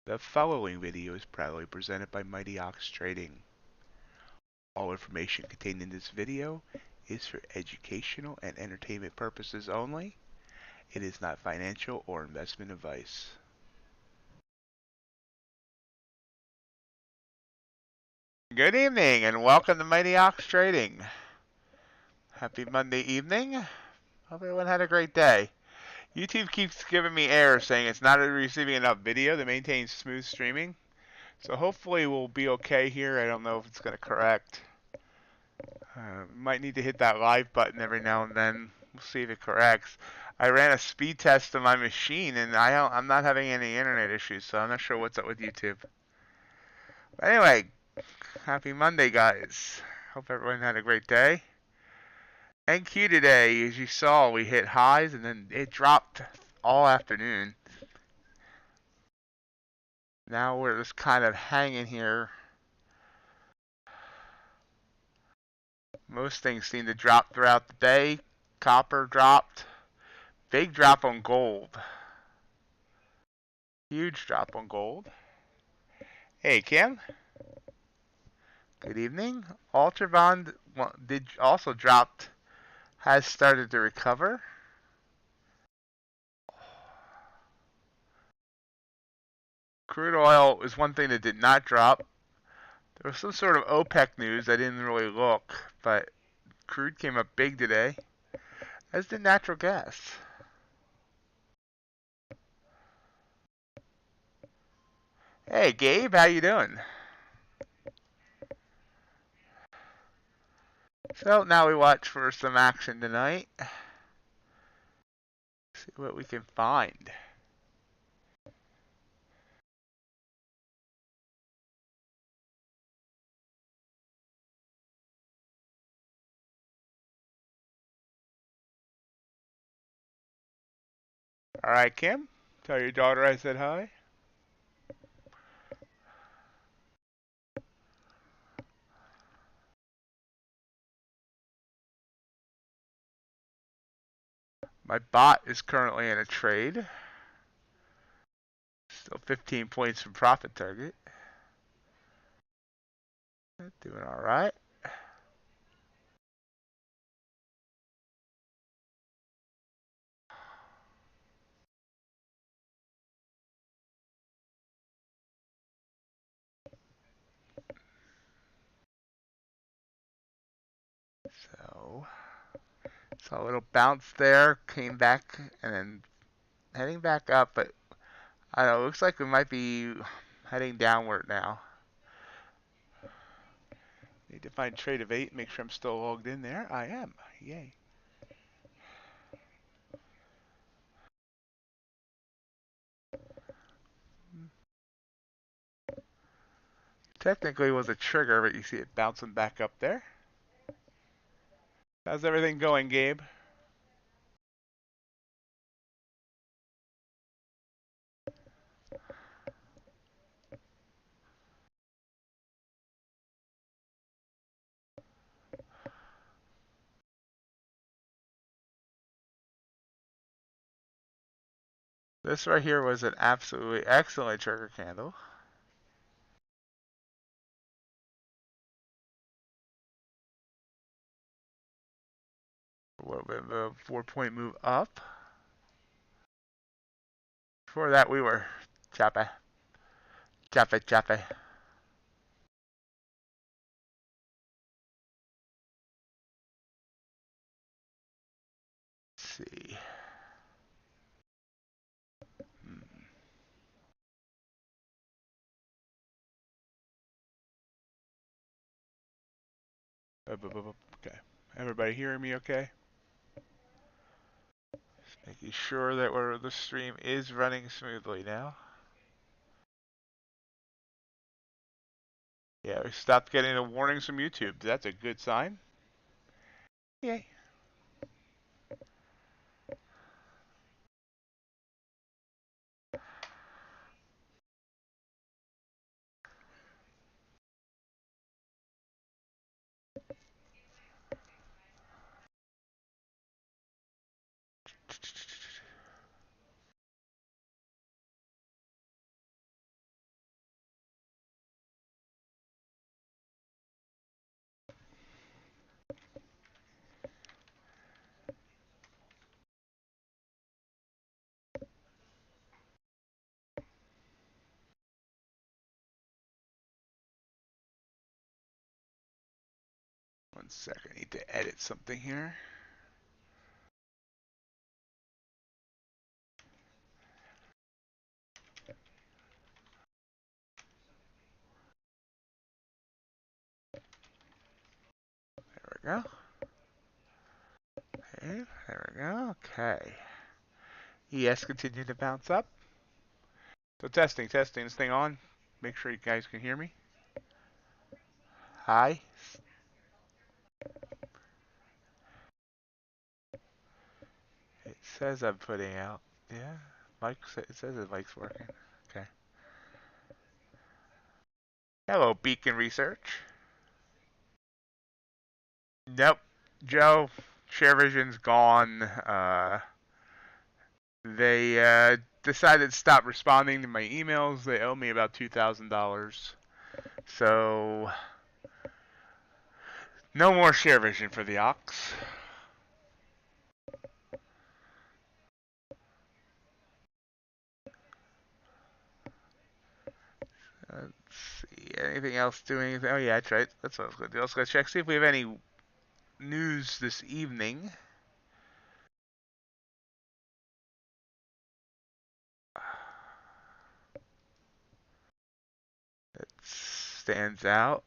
The following video is proudly presented by MightyOxTrading. All information contained in this video is for educational and entertainment purposes only. It is not financial or investment advice. Good evening and welcome to MightyOxTrading. Happy Monday evening. Hope everyone had a great day. YouTube keeps giving me errors saying it's not receiving enough video to maintain smooth streaming. So hopefully we'll be okay here. I don't know if it's going to correct. Might need to hit that live button every now and then. We'll see if it corrects. I ran a speed test on my machine and I'm not having any internet issues, so I'm not sure what's up with YouTube. But anyway, happy Monday, guys. Hope everyone had a great day. NQ today, as you saw, we hit highs and then it dropped all afternoon. Now we're just kind of hanging here. Most things seem to drop throughout the day. Copper dropped. Big drop on gold. Huge drop on gold. Hey, Kim. Good evening. Ultra bond did also dropped. Has started to recover. Crude oil is one thing that did not drop. There was some sort of OPEC news. I didn't really look, but crude came up big today, as did natural gas. Hey, Gabe, how you doing? So now we watch for some action tonight. See what we can find. All right, Kim, tell your daughter I said hi. My bot is currently in a trade. Still 15 points from profit target. Doing all right. So, saw a little bounce there, came back, and then heading back up, but I don't know, it looks like we might be heading downward now. Need to find Tradovate, make sure I'm still logged in there. I am. Yay. Technically it was a trigger, but you see it bouncing back up there. How's everything going, Gabe? This right here was an absolutely excellent trigger candle. A little bit of a 4-point move up. Before that, we were choppy. Choppy. Let's see. Okay. Everybody hearing me okay? Just making sure that the stream is running smoothly now. Yeah, we stopped getting the warnings from YouTube. That's a good sign. Yay. One second, I need to edit something here. There we go. Okay, there we go. Okay. ES continued to bounce up. So testing this thing on. Make sure you guys can hear me. Hi. It says I'm putting out. Yeah. It says the mic's working. Okay. Hello, Beacon Research. Nope. Joe, ShareVision's gone. They decided to stop responding to my emails. They owe me about $2,000. So, no more ShareVision for the Ox. Let's see. Anything else doing anything? Oh, yeah, that's right. That's what I was going to do. I was going to check, see if we have any news this evening. That stands out.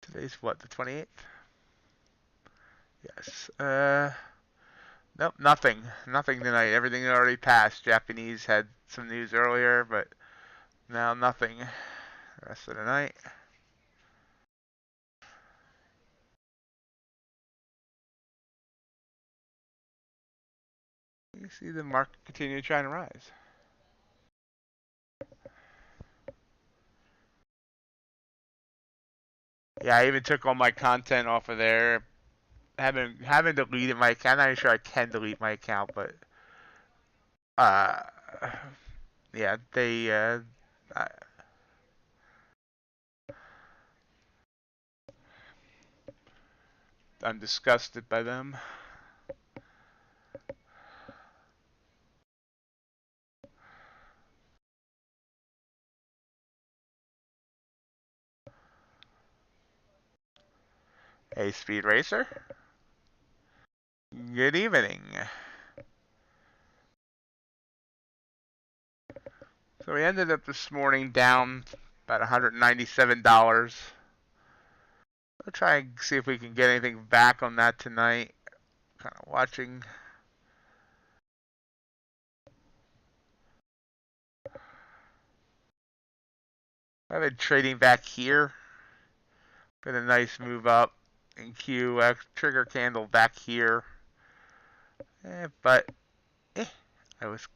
Today's what, the 28th? Yes. Nope, nothing. Nothing tonight. Everything already passed. Japanese had some news earlier, but now nothing. The rest of the night. You see the market continue trying to rise. Yeah, I even took all my content off of there. Haven't deleted my account. I'm not sure I can delete my account, but uh, yeah, I'm disgusted by them. Hey, Speed Racer. Good evening. So we ended up this morning down about $197. We'll try and see if we can get anything back on that tonight. Kind of watching. I've been trading back here. Been a nice move up in Q. Trigger candle back here. But I was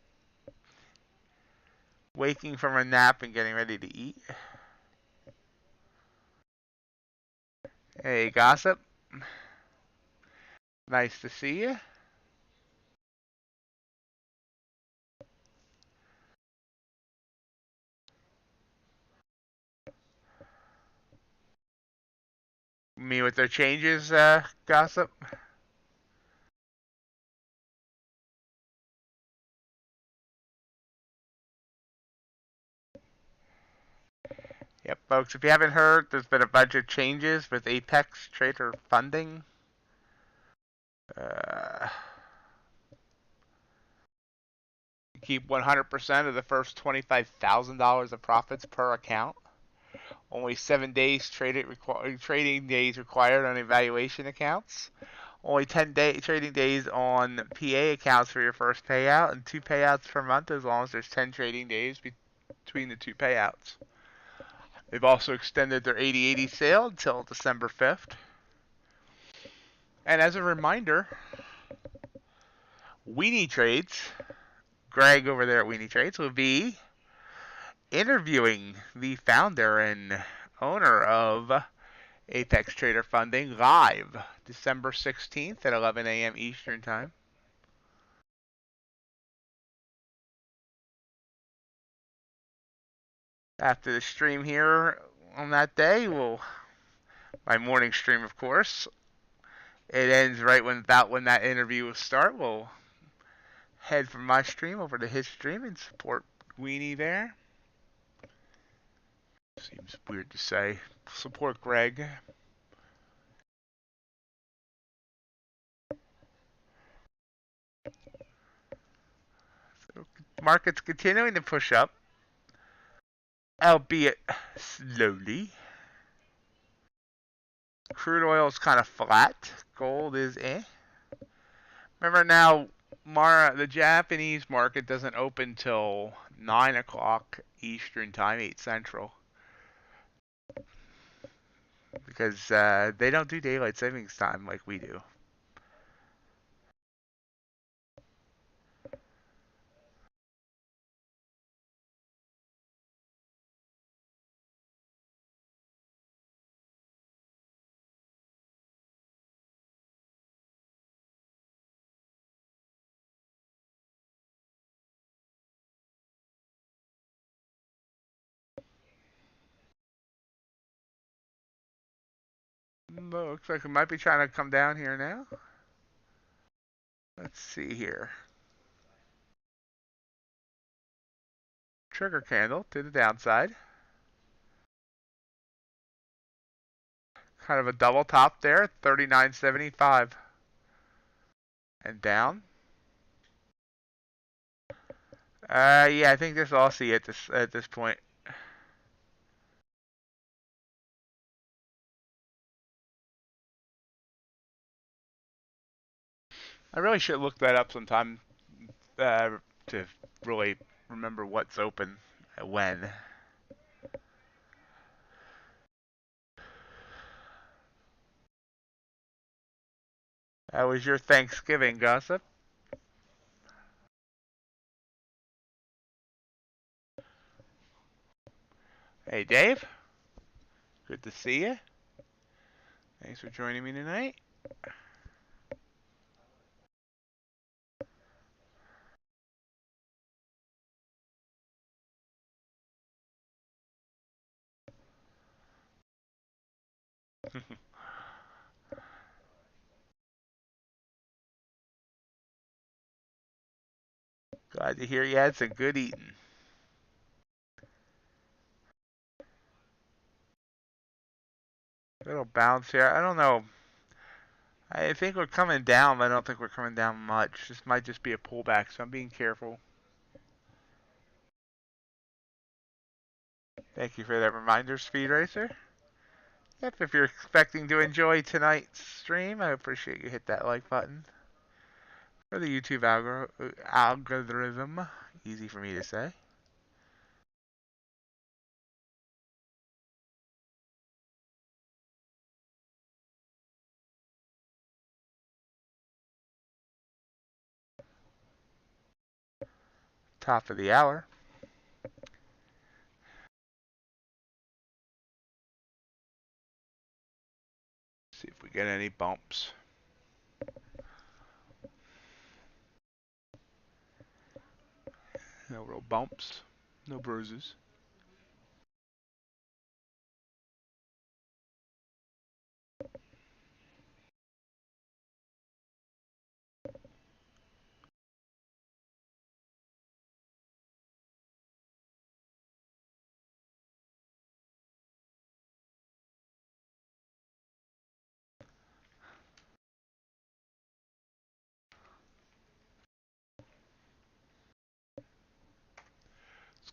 waking from a nap and getting ready to eat. Hey, Gossip. Nice to see you. Me with their changes, gossip? Yep, folks, if you haven't heard, there's been a bunch of changes with Apex Trader funding. Keep 100% of the first $25,000 of profits per account. Only 7 days trading days required on evaluation accounts. Only 10 trading days on PA accounts for your first payout, and 2 payouts per month as long as there's 10 trading days between the 2 payouts. They've also extended their 80/80 sale until December 5th. And as a reminder, Weenie Trades, Greg over there at Weenie Trades, will be interviewing the founder and owner of Apex Trader Funding live December 16th at 11 a.m. Eastern Time. After the stream here on that day, my morning stream, of course, it ends right about when that interview will start. We'll head from my stream over to his stream and support Weenie there. Seems weird to say. Support Greg. So market's continuing to push up, albeit slowly. Crude oil is kind of flat. Gold is eh. Remember now, the Japanese market doesn't open till 9 o'clock Eastern Time, 8 Central. Because they don't do daylight savings time like we do. Looks like it might be trying to come down here now. Let's see here. Trigger candle to the downside. Kind of a double top there, 39.75. And down. Yeah, I think this is all see at this point. I really should look that up sometime to really remember what's open when. How was your Thanksgiving, gossip? Hey, Dave. Good to see you. Thanks for joining me tonight. Glad to hear you had some good eating. Little bounce here. I don't know. I think we're coming down, but I don't think we're coming down much. This might just be a pullback, so I'm being careful. Thank you for that reminder, Speed Racer. Yep, if you're expecting to enjoy tonight's stream, I appreciate you hit that like button. For the YouTube algorithm, easy for me to say. Top of the hour. See if we get any bumps. No real bumps. No bruises.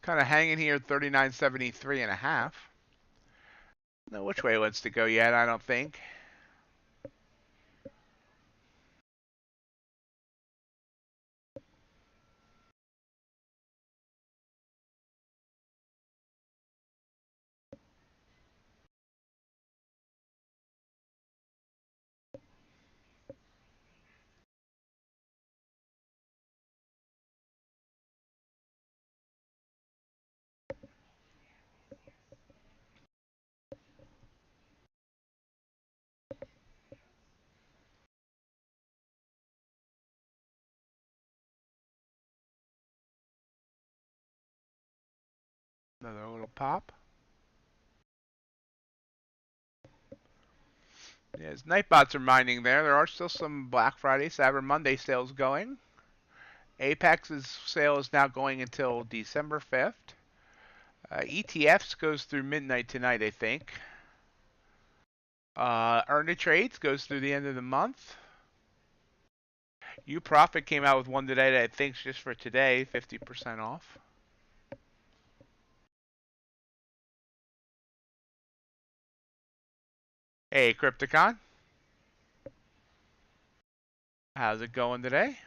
Kind of hanging here at 39.73 and a half. No which way it wants to go yet, I don't think. Another little pop. Yes, Nightbots are mining there. There are still some Black Friday, Cyber Monday sales going. Apex's sale is now going until December 5th. ETFs goes through midnight tonight, I think. Earn a Trades goes through the end of the month. UProfit came out with one today that I think's just for today, 50% off. Hey, Crypticon. How's it going today?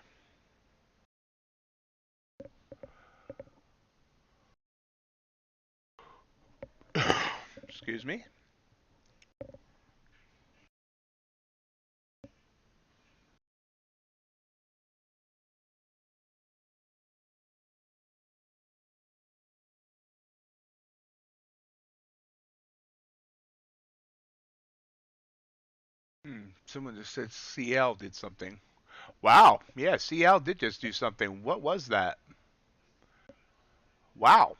Excuse me. Someone just said CL did something. Wow. Yeah, CL did just do something. What was that? Wow.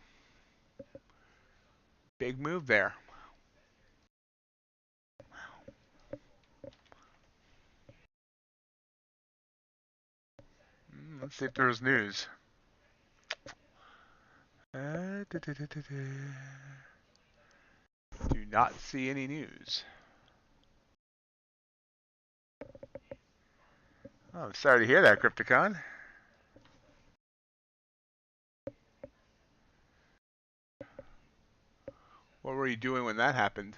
Big move there. Let's see if there's news. Do not see any news. Oh, I'm sorry to hear that, Crypticon. What were you doing when that happened?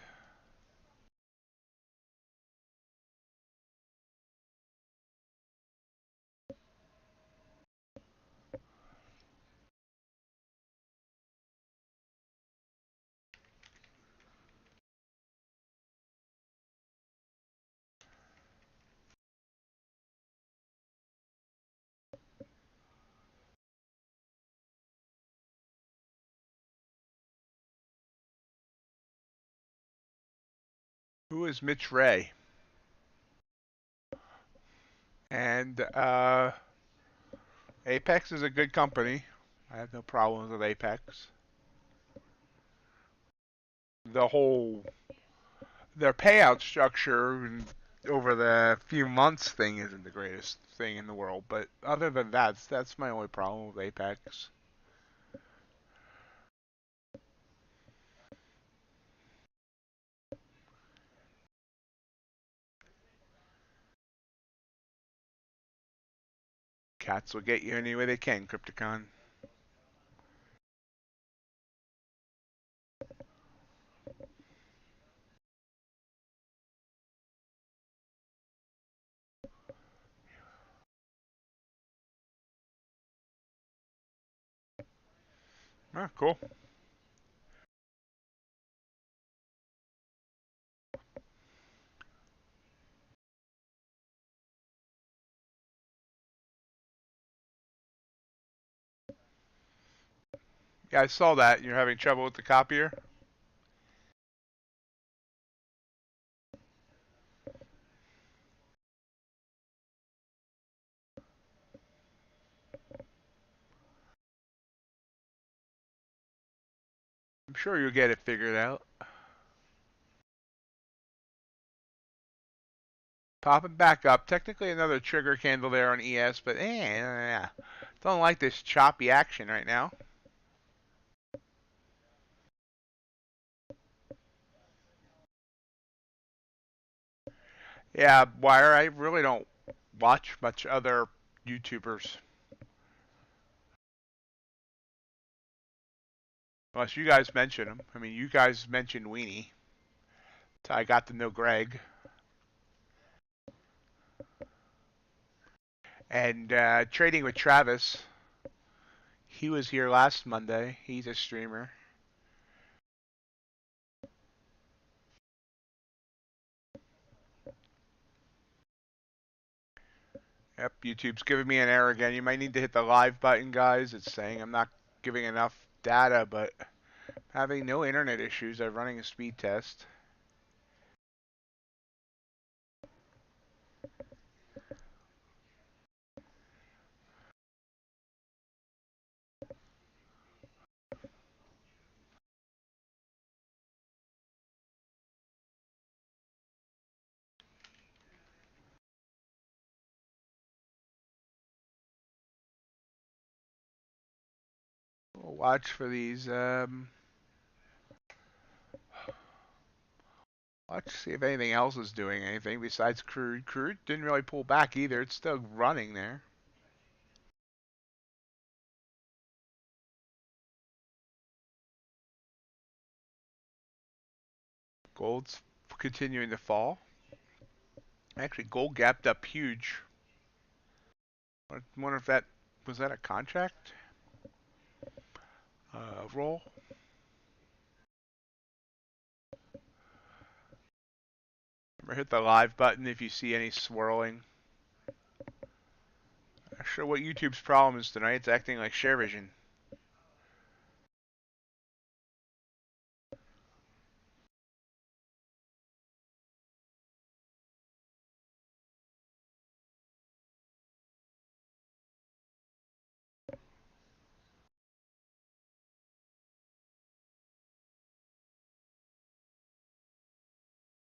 Who is Mitch Ray? And Apex is a good company. I have no problems with Apex. Their payout structure over the few months thing isn't the greatest thing in the world, but other than that, that's my only problem with Apex. Cats will get you any way they can, Crypticon. Ah, cool. Yeah, I saw that. You're having trouble with the copier? I'm sure you'll get it figured out. Popping back up. Technically another trigger candle there on ES, but don't like this choppy action right now. Yeah, Wire, I really don't watch much other YouTubers. Unless you guys mention him. I mean, you guys mentioned Weenie. So I got to know Greg. And trading with Travis. He was here last Monday. He's a streamer. Yep, YouTube's giving me an error again. You might need to hit the live button, guys. It's saying I'm not giving enough data, but having no internet issues. I'm running a speed test. We'll watch for these. Watch to see if anything else is doing anything besides crude. Crude didn't really pull back either. It's still running there. Gold's continuing to fall. Actually, gold gapped up huge. I wonder if that was that a contract roll. Remember, hit the live button if you see any swirling. Not sure what YouTube's problem is tonight. It's acting like share vision.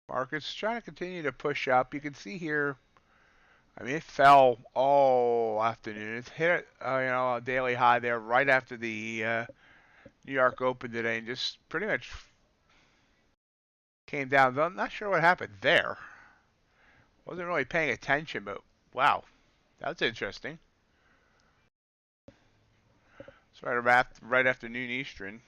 Market's trying to continue to push up. You can see here, I mean, it fell all afternoon. It hit, a daily high there right after the New York Open today, and just pretty much came down. I'm not sure what happened there. Wasn't really paying attention, but wow, that's interesting. It's right after noon Eastern.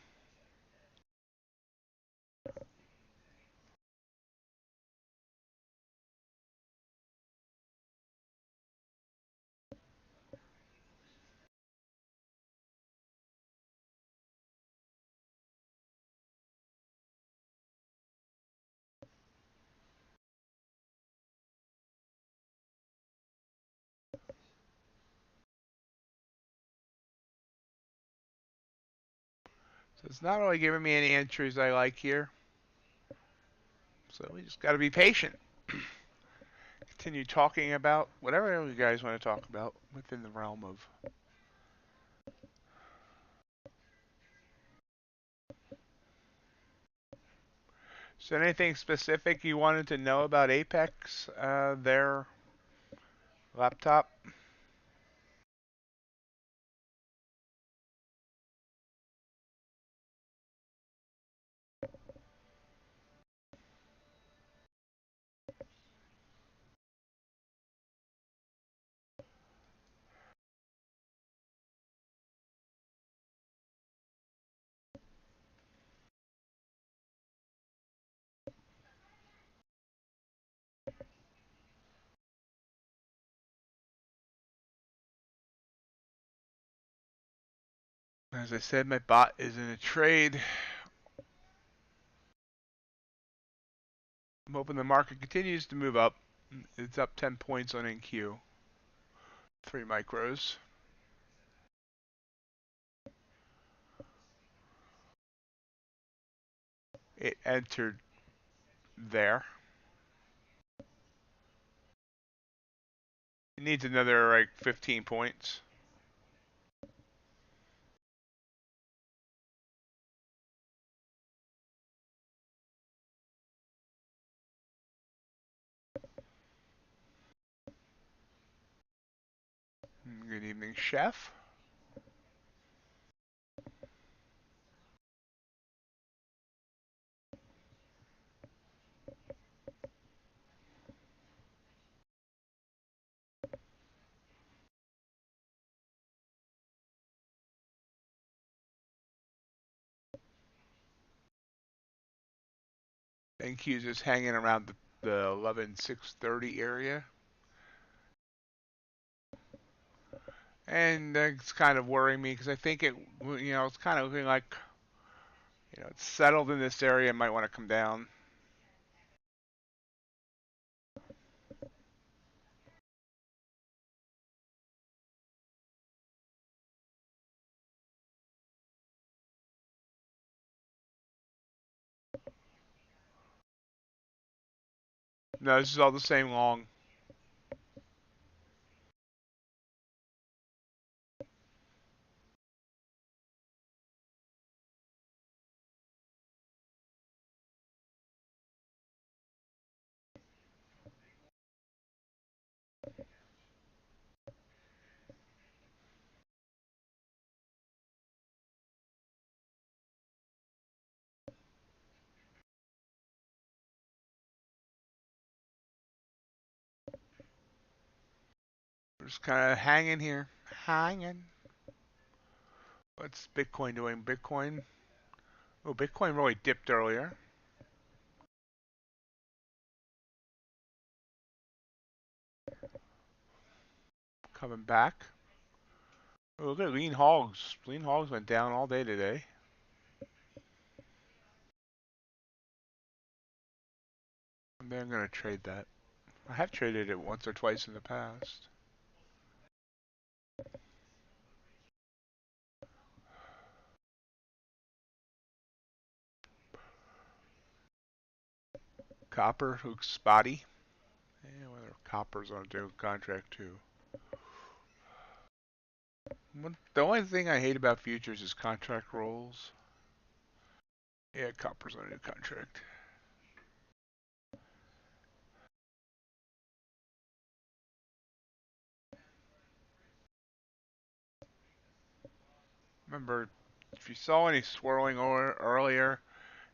So it's not really giving me any entries I like here. So we just got to be patient. Continue talking about whatever you guys want to talk about within the realm of. So anything specific you wanted to know about Apex, their laptop? As I said, my bot is in a trade. I'm hoping the market continues to move up. It's up 10 points on NQ. 3 micros. It entered there. It needs another like 15 points. Good evening, Chef. NQ's just hanging around the 11,630 area. And it's kind of worrying me because I think it's kind of looking like, it's settled in this area and might want to come down. No, this is all the same long. We're just kind of hanging here. Hanging. What's Bitcoin doing? Bitcoin. Oh, Bitcoin really dipped earlier. Coming back. Oh, look at lean hogs. Lean hogs went down all day today. I'm going to trade that. I have traded it once or twice in the past. Copper looks spotty. Yeah, whether copper's on a different contract too. The only thing I hate about futures is contract rolls. Yeah, copper's on a new contract. Remember, if you saw any swirling earlier,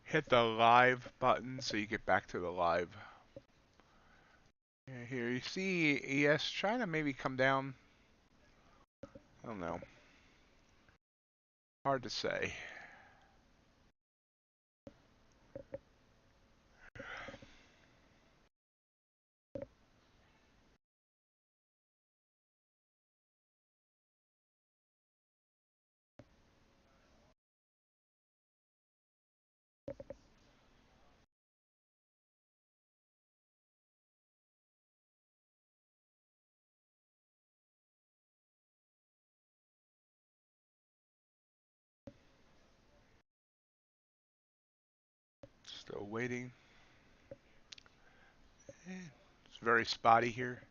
hit the live button so you get back to the live. Yeah, here you see ES trying to maybe come down. I don't know. Hard to say. Still waiting. It's very spotty here.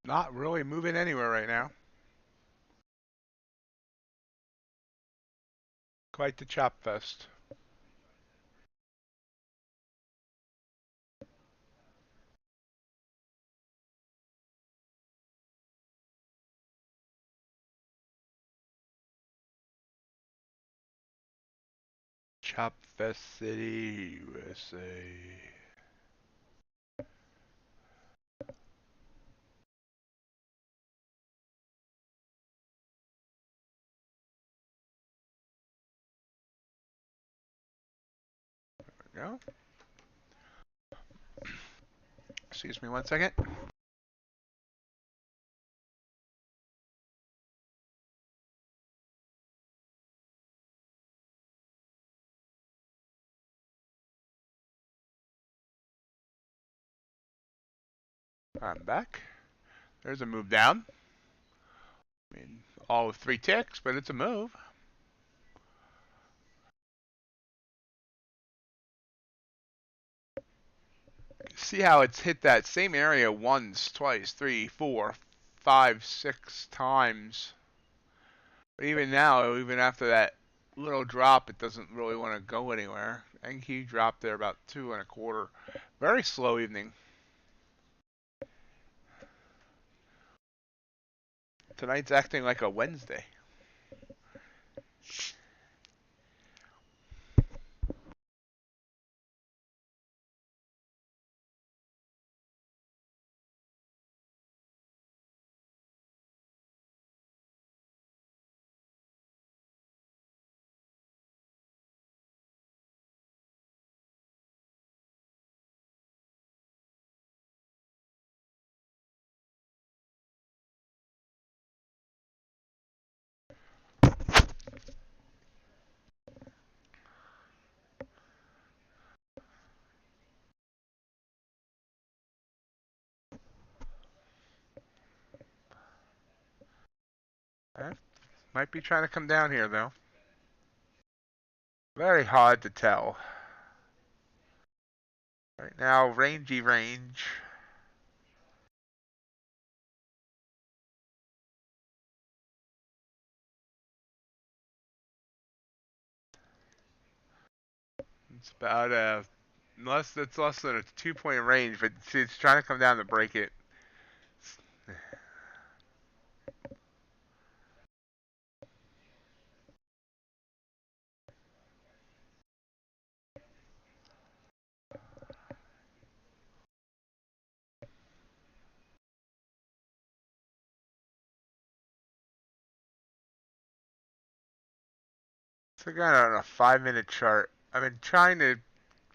Not really moving anywhere right now. Quite the chop fest. Chop Fest City, USA. There we go. Excuse me 1 second. I'm back. There's a move down. I mean, all of 3 ticks, but it's a move. See how it's hit that same area once, twice, 3, 4, 5, 6 times. But even now, even after that little drop, it doesn't really want to go anywhere. NQ dropped there about 2.25. Very slow evening. Tonight's acting like a Wednesday. Might be trying to come down here, though. Very hard to tell. Right now, rangy range. It's about it's less than a 2-point range, but see, it's trying to come down to break it. So again, on a 5-minute chart, I've been trying to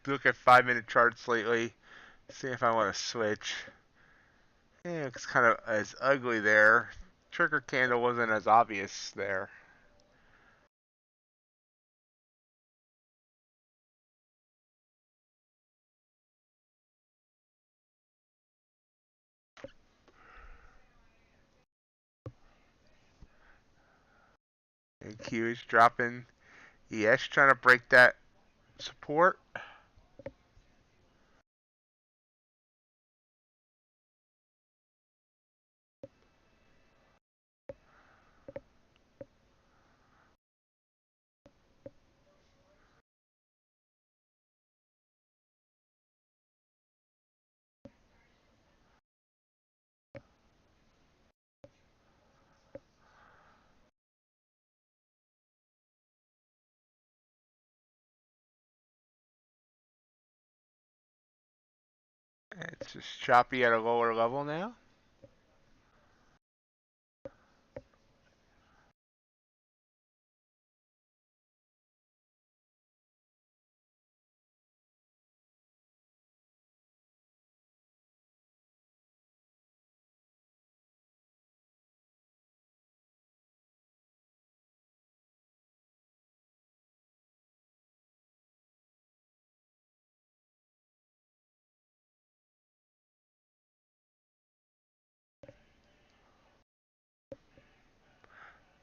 look at 5-minute charts lately, see if I want to switch. Yeah, it's kind of as ugly there. Trigger candle wasn't as obvious there. And Q is dropping. ES trying to break that support. It's just choppy at a lower level now.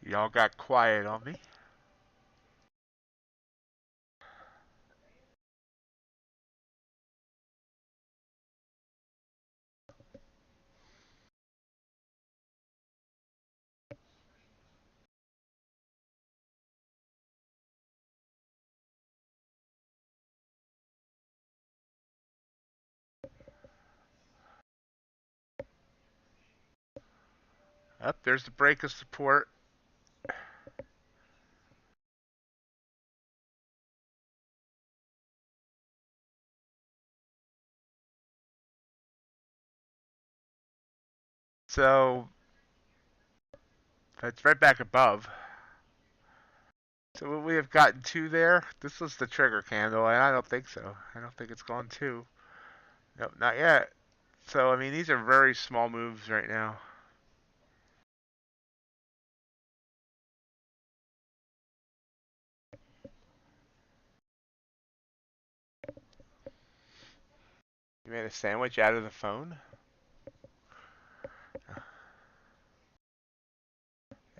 Y'all got quiet on me. Up, there's the break of support. So that's right back above. So what we have gotten to there, this was the trigger candle, and I don't think so. I don't think it's gone to. Nope, not yet. So, I mean, these are very small moves right now. You made a sandwich out of the phone?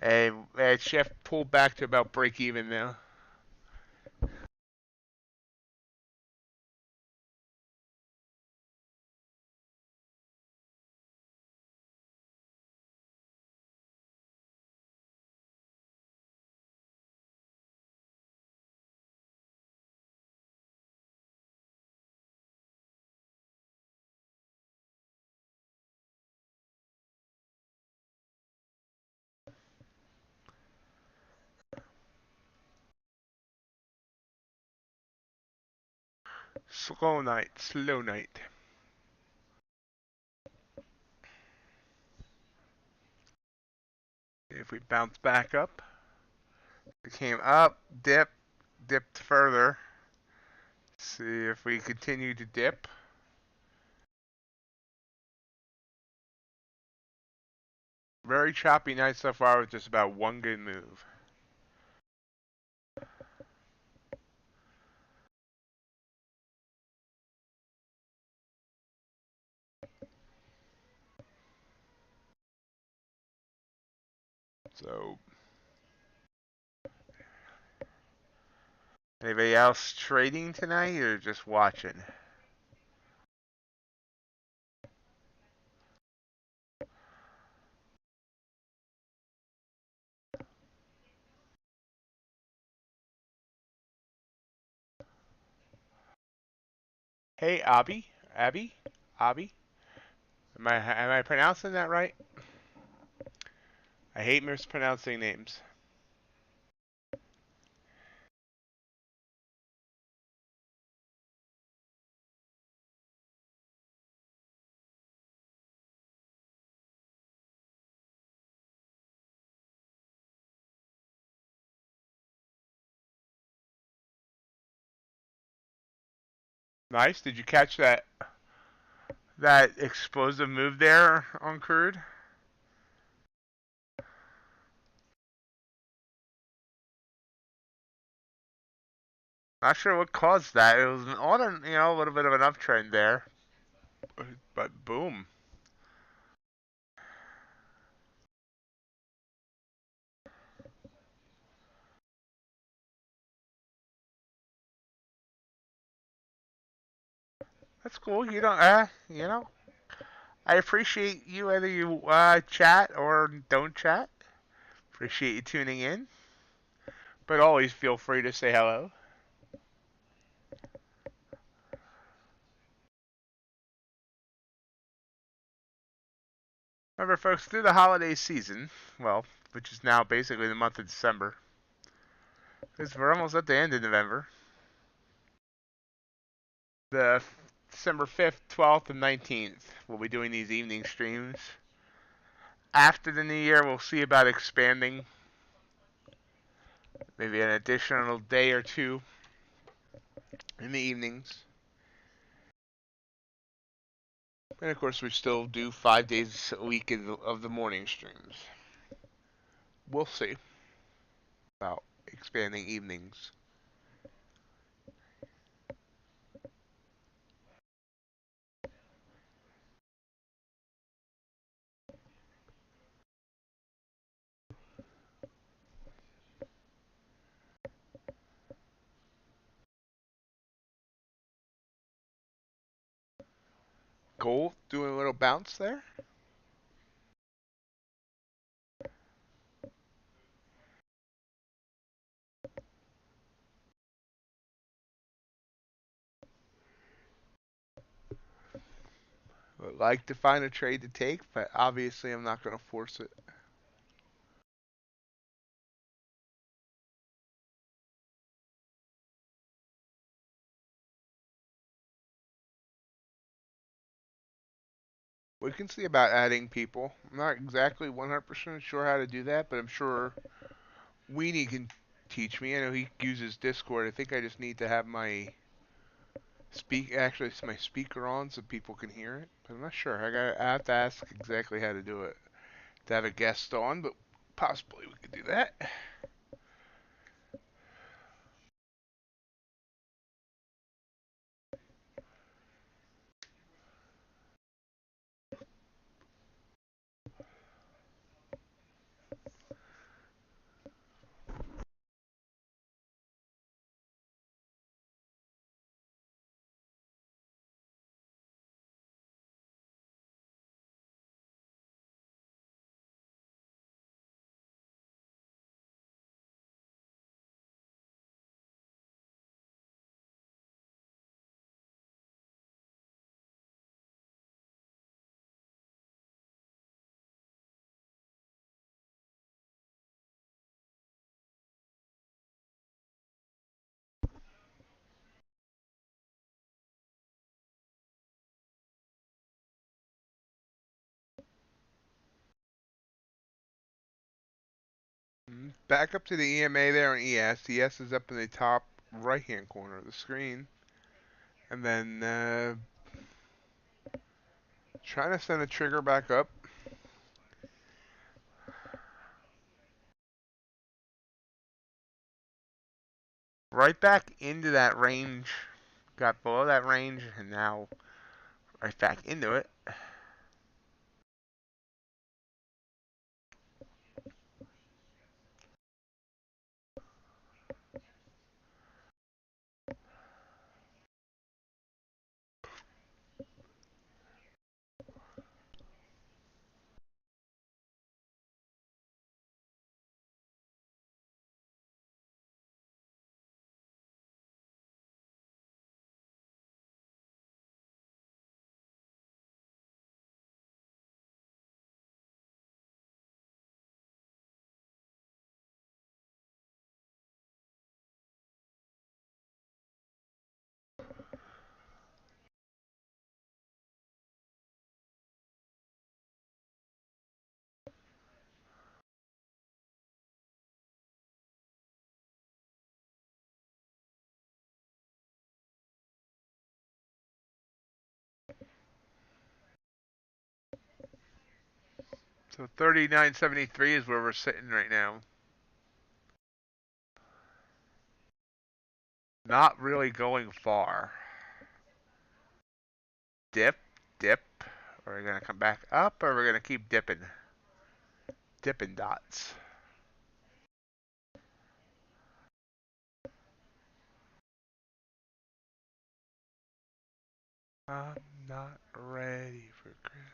Hey, Chef pulled back to about break even now. Slow night, slow night. If we bounce back up, it came up, dipped further. See if we continue to dip. Very choppy night so far with just about one good move. So, anybody else trading tonight or just watching? Hey, Abby? Abby? Am I pronouncing that right? I hate mispronouncing names. Nice. Did you catch that explosive move there on crude? Not sure what caused that. It was a little bit of an uptrend there, but boom. That's cool. I appreciate you whether you chat or don't chat. Appreciate you tuning in, but always feel free to say hello. Remember, folks, through the holiday season, well, which is now basically the month of December, because we're almost at the end of November. The December 5th, 12th, and 19th, we'll be doing these evening streams. After the new year, we'll see about expanding. Maybe an additional day or two in the evenings. And of course, we still do 5 days a week of the morning streams. We'll see about expanding evenings. Gold doing a little bounce there. Would like to find a trade to take, but obviously I'm not going to force it. We can see about adding people. I'm not exactly 100% sure how to do that, but I'm sure Weenie can teach me. I know he uses Discord. I think I just need to have my my speaker on so people can hear it. But I'm not sure. I have to ask exactly how to do it. To have a guest on, but possibly we could do that. Back up to the EMA there on ES. ES is up in the top right-hand corner of the screen. And then trying to send a trigger back up. Right back into that range. Got below that range and now right back into it. So 39.73 is where we're sitting right now. Not really going far. Dip, dip. Are we going to come back up or are we going to keep dipping? Dipping dots. I'm not ready for Christmas.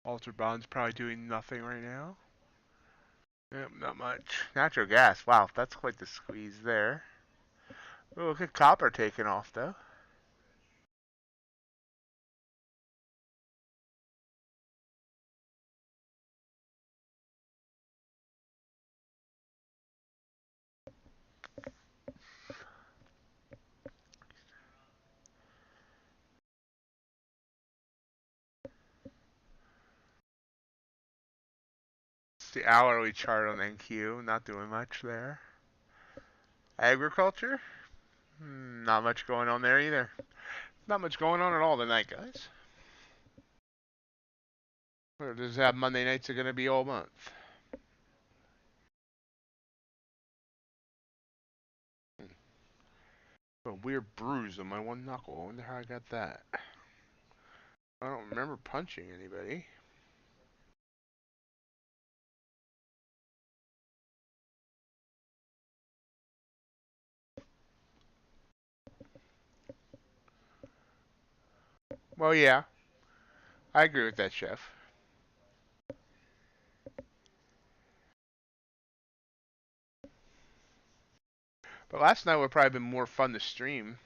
Altered bonds probably doing nothing right now. Yep, not much. Natural gas. Wow, that's quite the squeeze there. Ooh, look at copper taking off though. It's the hourly chart on NQ. Not doing much there. Agriculture? Not much going on there either. Not much going on at all tonight, guys. Or does that Monday nights are going to be all month? A weird bruise on my one knuckle. I wonder how I got that. I don't remember punching anybody. Well, yeah. I agree with that, Chef. But last night would probably been more fun to stream.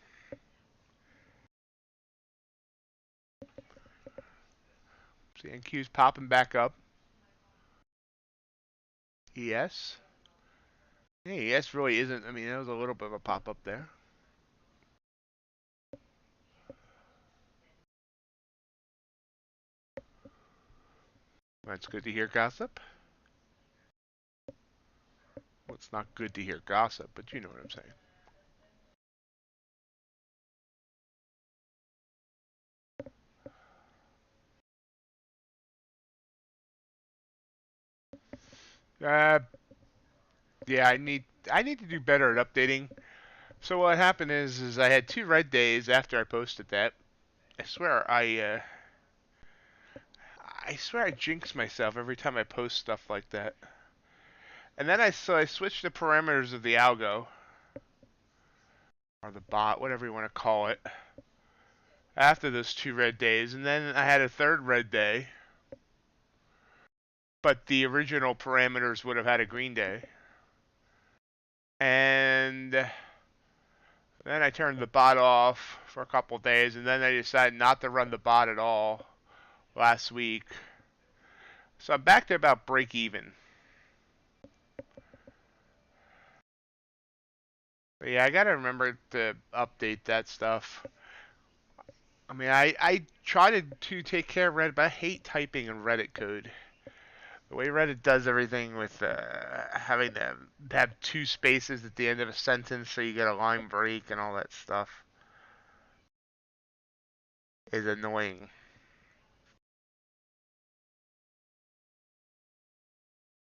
See, NQ's popping back up. ES. Yeah, ES really isn't. I mean, there was a little bit of a pop up there. That's good to hear gossip. Well, it's not good to hear gossip, but you know what I'm saying. Yeah, I need to do better at updating. So what happened is I had 2 red days after I posted that. I swear I swear I jinx myself every time I post stuff like that. And then I switched the parameters of the algo, or the bot, whatever you want to call it, after those 2 red days. And then I had a third red day, but the original parameters would have had a green day. And then I turned the bot off for a couple days, and then I decided not to run the bot at all last week. So I'm back to about break even. But yeah, I gotta remember to update that stuff. I mean, I try to take care of Reddit, but I hate typing in Reddit code. The way Reddit does everything with having to have 2 spaces at the end of a sentence so you get a line break and all that stuff is annoying.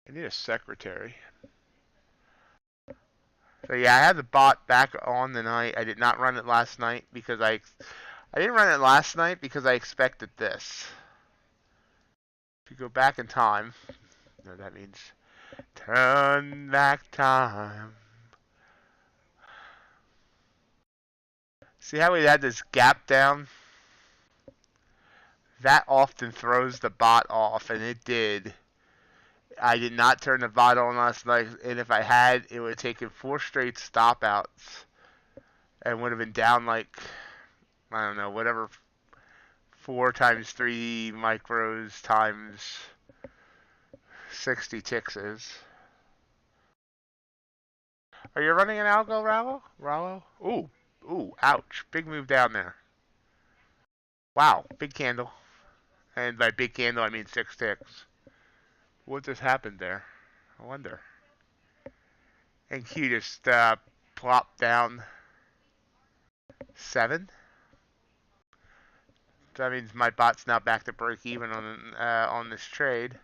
I need a secretary. So yeah, I had the bot back on tonight. I did not run it last night because I didn't run it last night because I expected this. If you go back in time, no, that means turn back time. See how we had this gap down? That often throws the bot off, and it did. I did not turn the bot on last night, and if I had, it would have taken 4 straight stop outs and would have been down like, I don't know, whatever 4 times 3 micros times 60 ticks is. Are you running an algo, Rallo? Ooh, ouch. Big move down there. Wow, big candle. And by big candle, I mean 6 ticks. What just happened there? I wonder. And Q just plopped down 7. So that means my bot's now back to break even on this trade.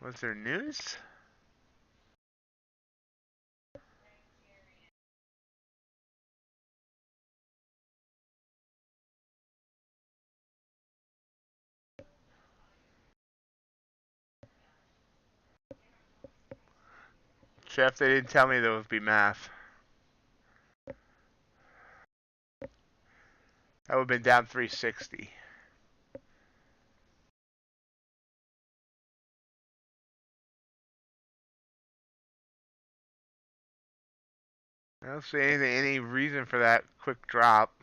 Was there news? Chef, they didn't tell me there would be math. That would have been down 360. I don't see any reason for that quick drop.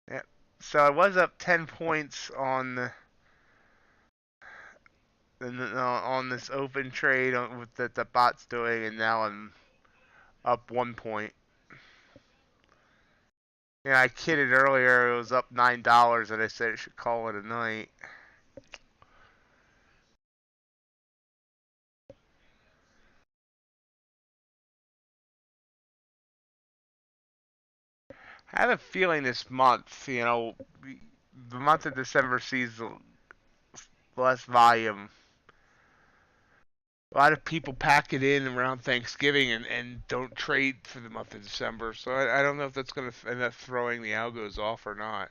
Yeah. So I was up 10 points on this open trade that the bot's doing, and now I'm up 1 point. Yeah, I kidded earlier. It was up $9, and I said it should call it a night. I have a feeling this month, the month of December sees less volume. A lot of people pack it in around Thanksgiving and don't trade for the month of December. So I don't know if that's going to end up throwing the algos off or not.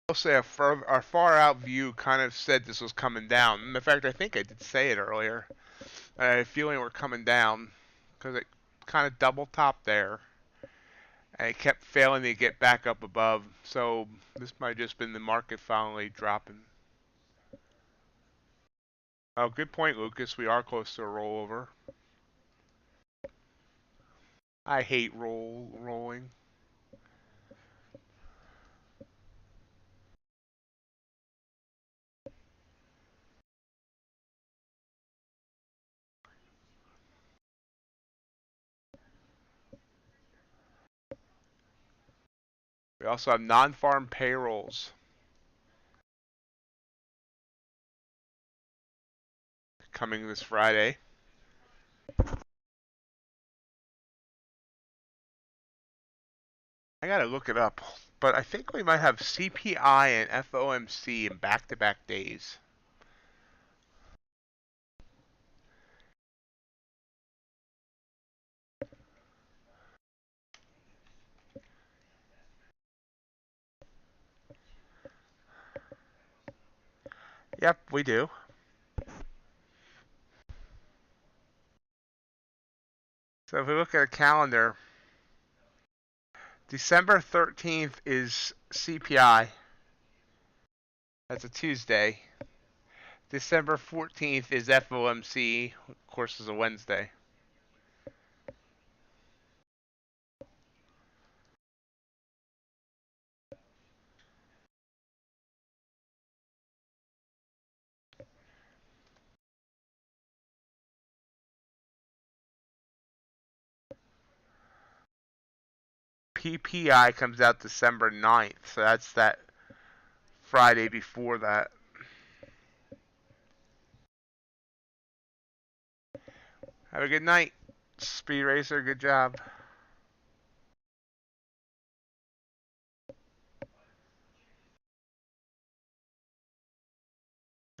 I'll say our far out view kind of said this was coming down. In fact, I think I did say it earlier. I had a feeling we're coming down because it kind of double topped there. And it kept failing to get back up above. So this might have just been the market finally dropping. Oh, good point, Lucas. We are close to a rollover. I hate rolling. We also have non-farm payrolls. coming this Friday. I gotta look it up, but I think we might have CPI and FOMC in back-to-back days. Yep, we do. So if we look at a calendar, December 13th is CPI. That's a Tuesday. December 14th is FOMC. Of course, is a Wednesday. PPI comes out December 9th, so that's that Friday before that. Have a good night, Speed Racer. Good job.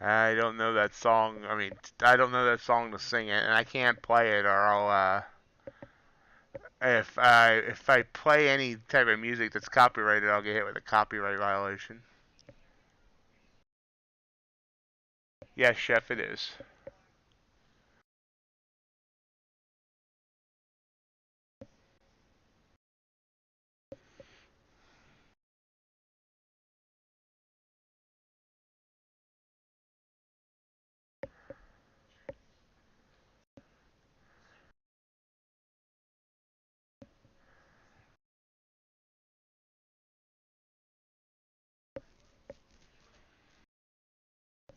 I don't know that song. I mean, I don't know that song to sing it, and I can't play it, or I'll if I play any type of music that's copyrighted, I'll get hit with a copyright violation. Yes, chef, it is.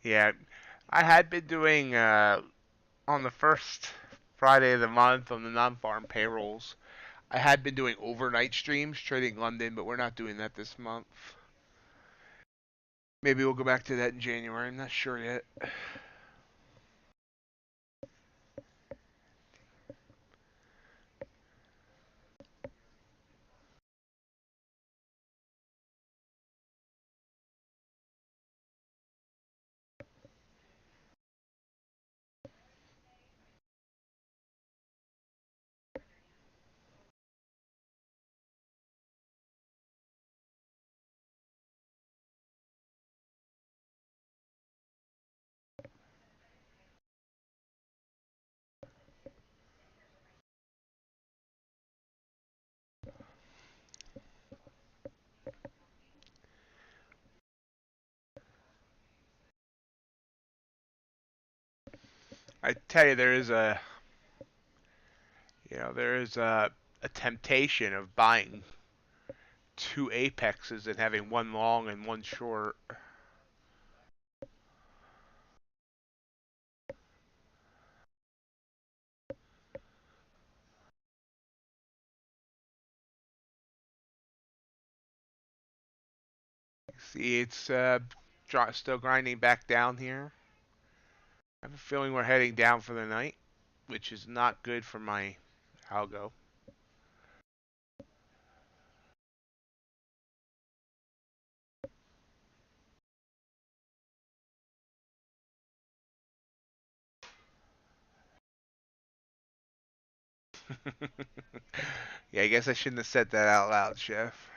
Yeah, I had been doing on the first Friday of the month on the non-farm payrolls. I had been doing overnight streams trading London, but we're not doing that this month. Maybe we'll go back to that in January. I'm not sure yet. I tell you, there is a temptation of buying two apexes and having one long and one short. See, it's still grinding back down here. I have a feeling we're heading down for the night, which is not good for my algo. Yeah, I guess I shouldn't have said that out loud, Chef.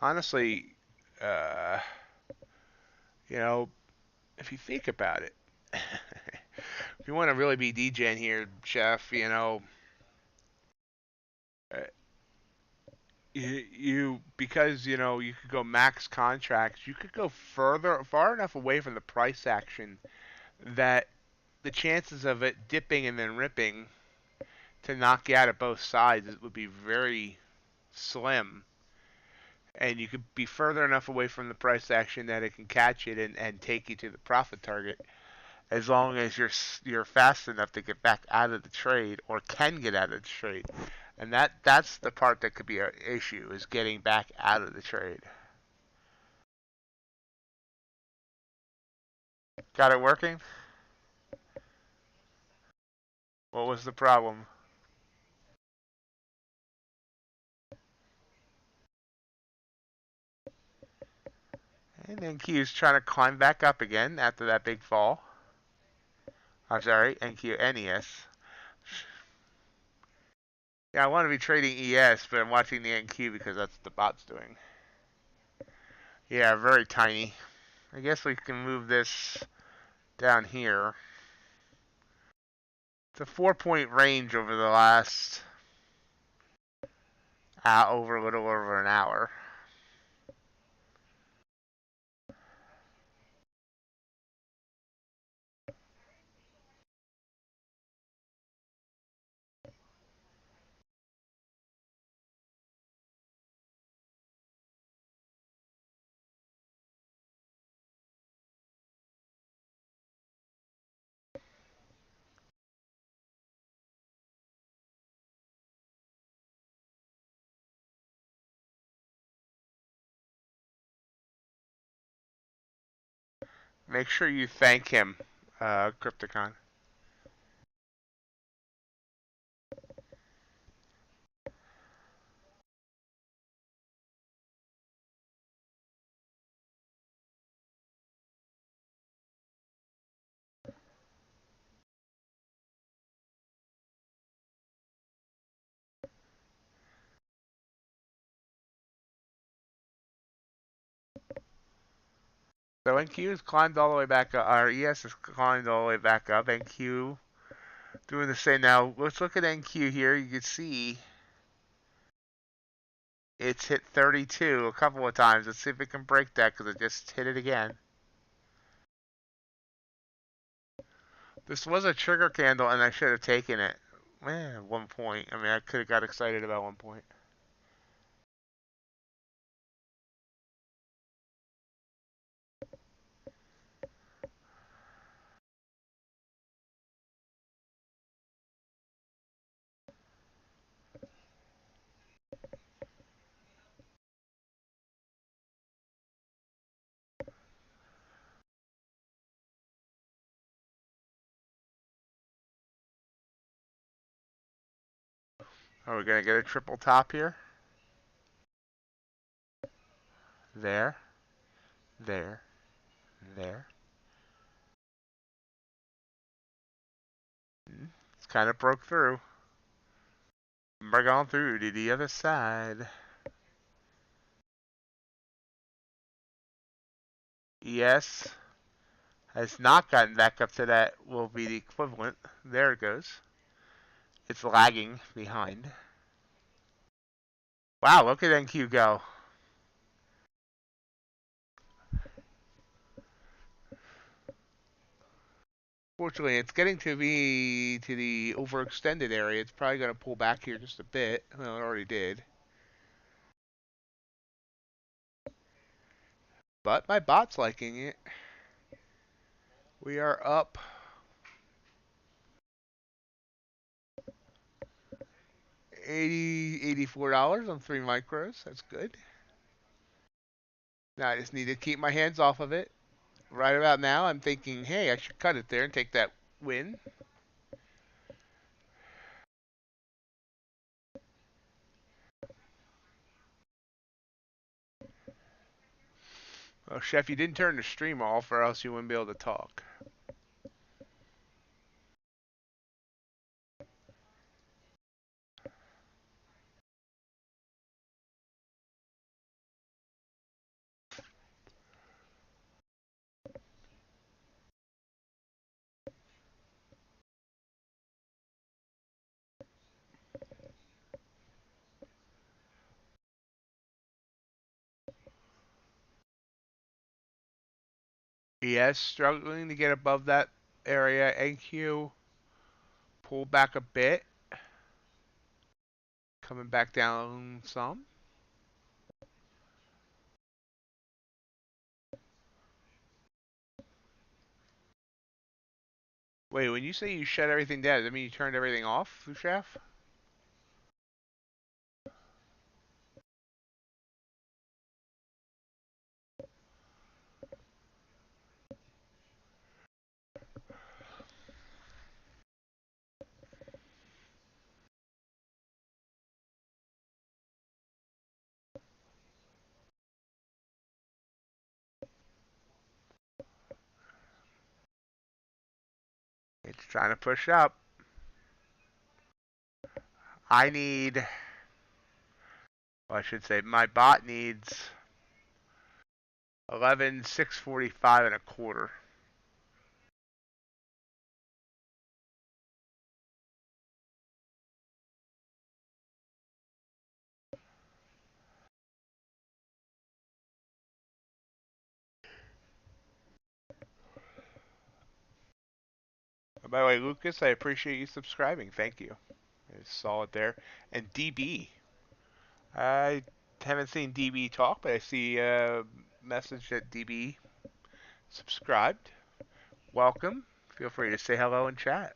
Honestly, uh, you know, if you think about it, if you want to really be DJing here, Chef, uh, because you could go max contracts, you could go far enough away from the price action that the chances of it dipping and then ripping to knock you out of both sides would be very slim. And you could be further enough away from the price action that it can catch it and take you to the profit target, as long as you're fast enough to get back out of the trade or can get out of the trade. And that's the part that could be an issue, is getting back out of the trade. Got it working? What was the problem? And NQ's trying to climb back up again after that big fall. I'm sorry, NQ, NES. Yeah, I want to be trading ES, but I'm watching the NQ because that's what the bot's doing. Yeah, very tiny. I guess we can move this down here. It's a 4-point range over the last, over a little over an hour. Make sure you thank him, Crypticon. So NQ has climbed all the way back up. Our ES has climbed all the way back up. NQ doing the same. Now, let's look at NQ here. You can see it's hit 32 a couple of times. Let's see if it can break that, because it just hit it again. This was a trigger candle, and I should have taken it. Man, at 1 point. I mean, I could have got excited about 1 point. Are we going to get a triple top here? There. There. There. It's kind of broke through. We're going through to the other side. ES has not gotten back up to that, will be the equivalent. There it goes. It's lagging behind. Wow, look at NQ go. Fortunately, it's getting to be to the overextended area. It's probably going to pull back here just a bit. Well, it already did. But my bot's liking it. We are up $84 on 3 micros. That's good. Now I just need to keep my hands off of it. Right about now, I'm thinking, hey, I should cut it there and take that win. Well, Chef, you didn't turn the stream off, or else you wouldn't be able to talk. ES struggling to get above that area. NQ pull back a bit, coming back down some. Wait, when you say you shut everything down, does that mean you turned everything off, Chef? It's trying to push up. I need, well, I should say, my bot needs 11,645 and a quarter. By the way, Lucas, I appreciate you subscribing. Thank you. I saw it there. And DB. I haven't seen DB talk, but I see a message that DB subscribed. Welcome. Feel free to say hello and chat.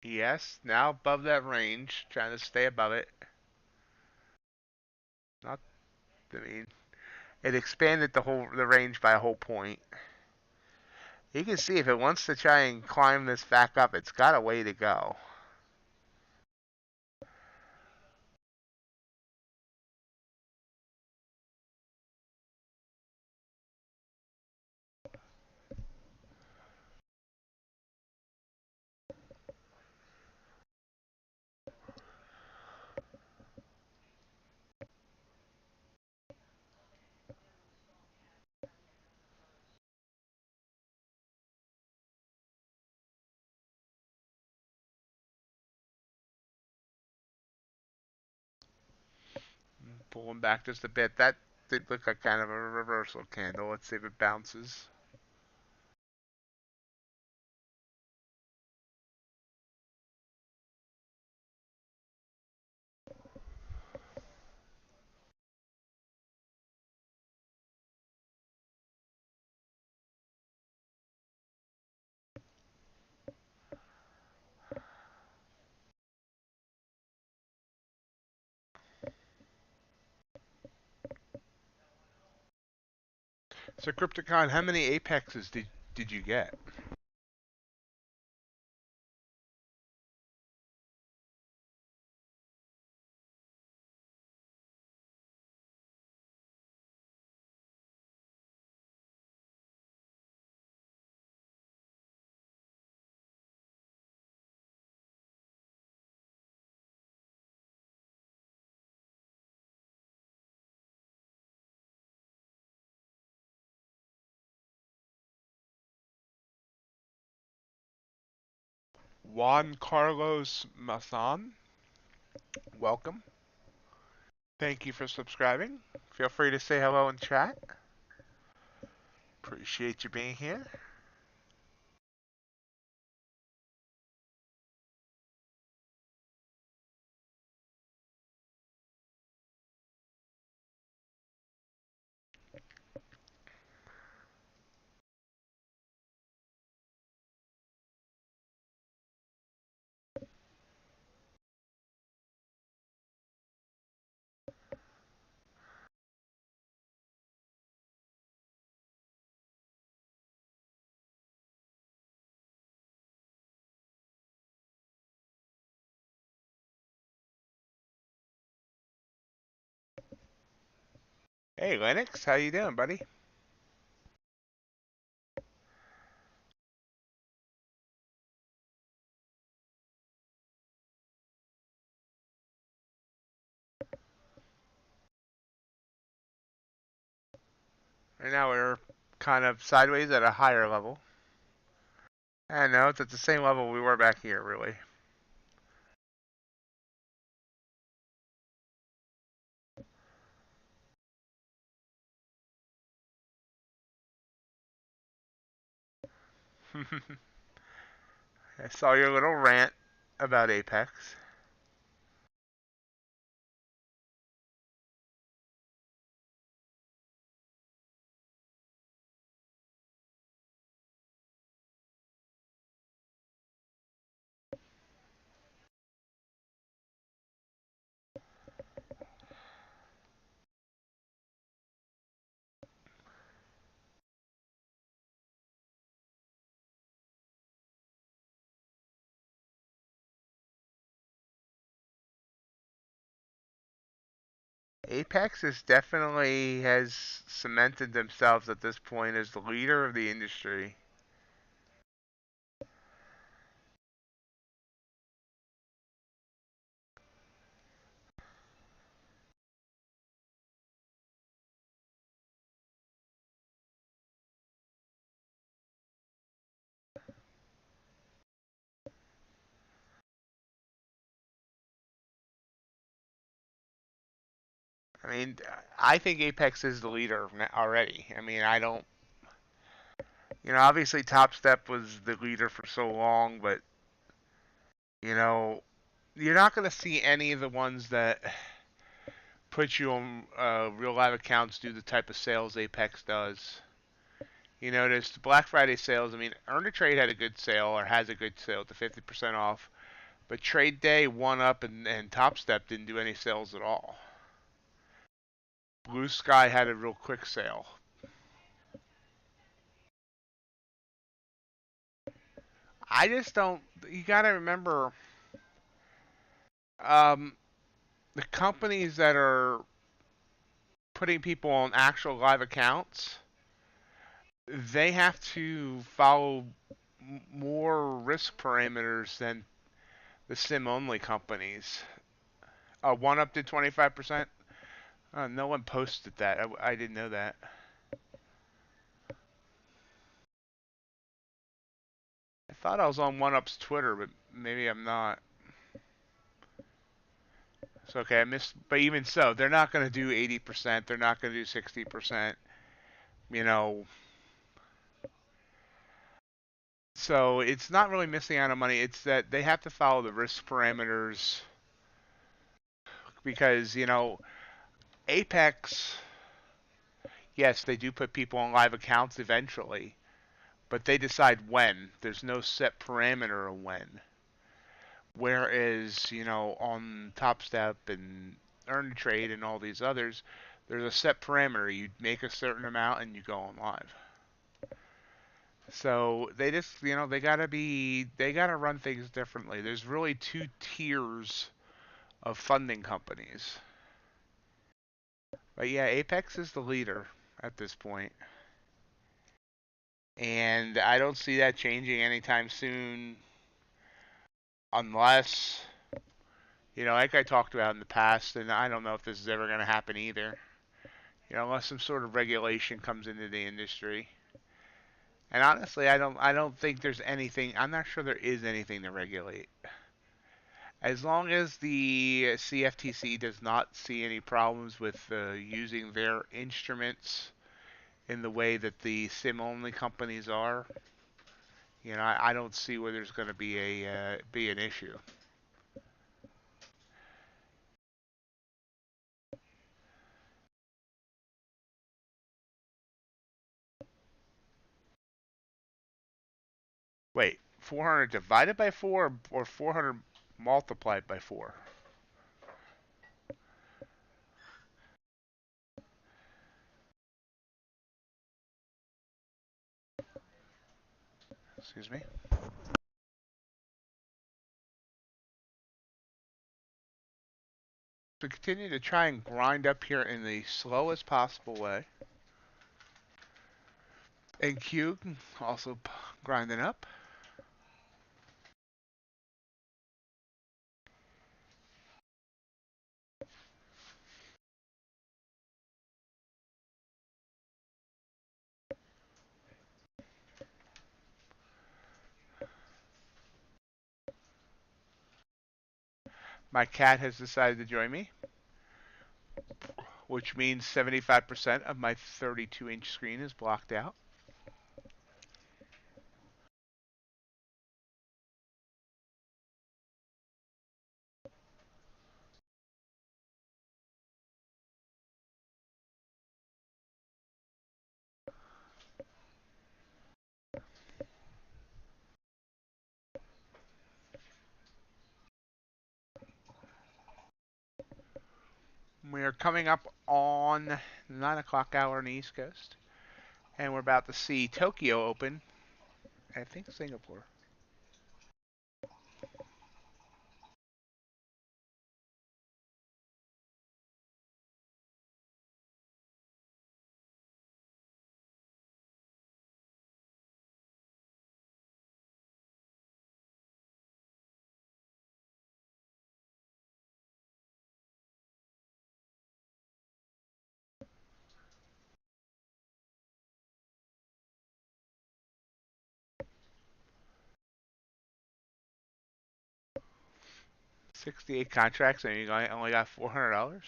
Yes, now above that range, trying to stay above it. Not, I mean, it expanded the range by a whole point. You can see if it wants to try and climb this back up, it's got a way to go. Pulling back just a bit. That did look like kind of a reversal candle. Let's see if it bounces. So Crypticon, how many apexes did you get? Juan Carlos Mazan, welcome. Thank you for subscribing. Feel free to say hello in chat. Appreciate you being here. Hey Lennox, how you doing, buddy? And now we're kind of sideways at a higher level. And no, it's at the same level we were back here, really. I saw your little rant about Apex. Apex is definitely has cemented themselves at this point as the leader of the industry. I mean, I think Apex is the leader already. I mean, I don't, obviously Top Step was the leader for so long, but you know, you're not going to see any of the ones that put you on real live accounts do the type of sales Apex does. You notice the Black Friday sales. I mean, Earn to Trade had a good sale or has a good sale at the 50% off, but Trade Day, One Up, and Top Step didn't do any sales at all. Blue Sky had a real quick sale. I just don't. You got to remember, um, the companies that are putting people on actual live accounts, they have to follow more risk parameters than the sim only companies. One Up did 25%. No one posted that. I didn't know that. I thought I was on One Up's Twitter, but maybe I'm not. So okay, I missed. But even so, they're not going to do 80%. They're not going to do 60%. You know, so it's not really missing out on money. It's that they have to follow the risk parameters because Apex. Yes, they do put people on live accounts eventually, but they decide when. There's no set parameter of when. Whereas, on Top Step and Earn to Trade and all these others, there's a set parameter. You make a certain amount and you go on live. So they just, they gotta run things differently. There's really two tiers of funding companies. But yeah, Apex is the leader at this point. And I don't see that changing anytime soon unless, like I talked about in the past, and I don't know if this is ever going to happen either, unless some sort of regulation comes into the industry. And honestly, I don't think there's anything. I'm not sure there is anything to regulate. As long as the CFTC does not see any problems with using their instruments in the way that the sim-only companies are, I don't see where there's going to be an issue. Wait, 400 divided by 4 or 400 multiplied by 4? Excuse me. So continue to try and grind up here in the slowest possible way. And Q also grinding up. My cat has decided to join me, which means 75% of my 32-inch screen is blocked out. We are coming up on the 9 o'clock hour on the East Coast, and we're about to see Tokyo open. I think Singapore. $68 contracts, and you only got $400.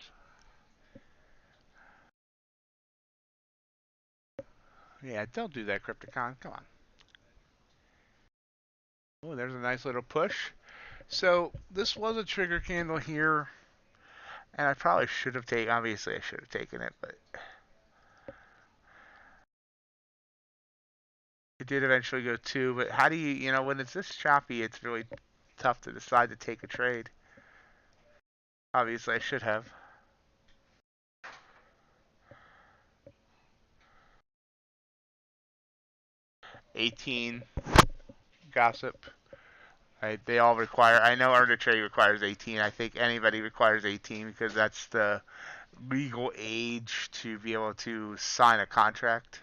Yeah, don't do that, Crypticon. Come on. Oh, there's a nice little push. So this was a trigger candle here, and I probably should have taken. Obviously, I should have taken it, but it did eventually go two. But how do you know, when it's this choppy, it's really tough to decide to take a trade. Obviously, I should have. 18 gossip. Right? They all require. I know NinjaTrader requires 18. I think anybody requires 18 because that's the legal age to be able to sign a contract.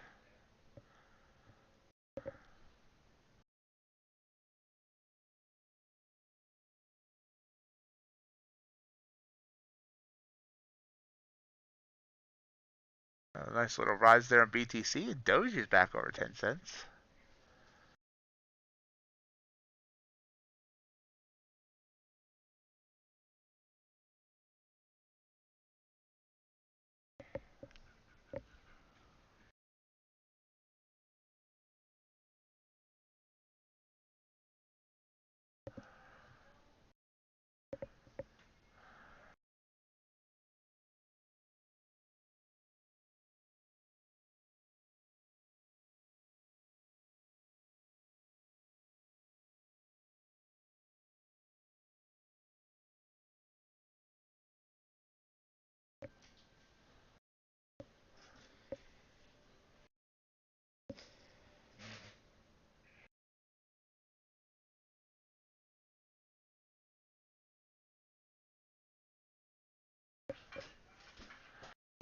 A nice little rise there on BTC. Doge is back over 10 cents.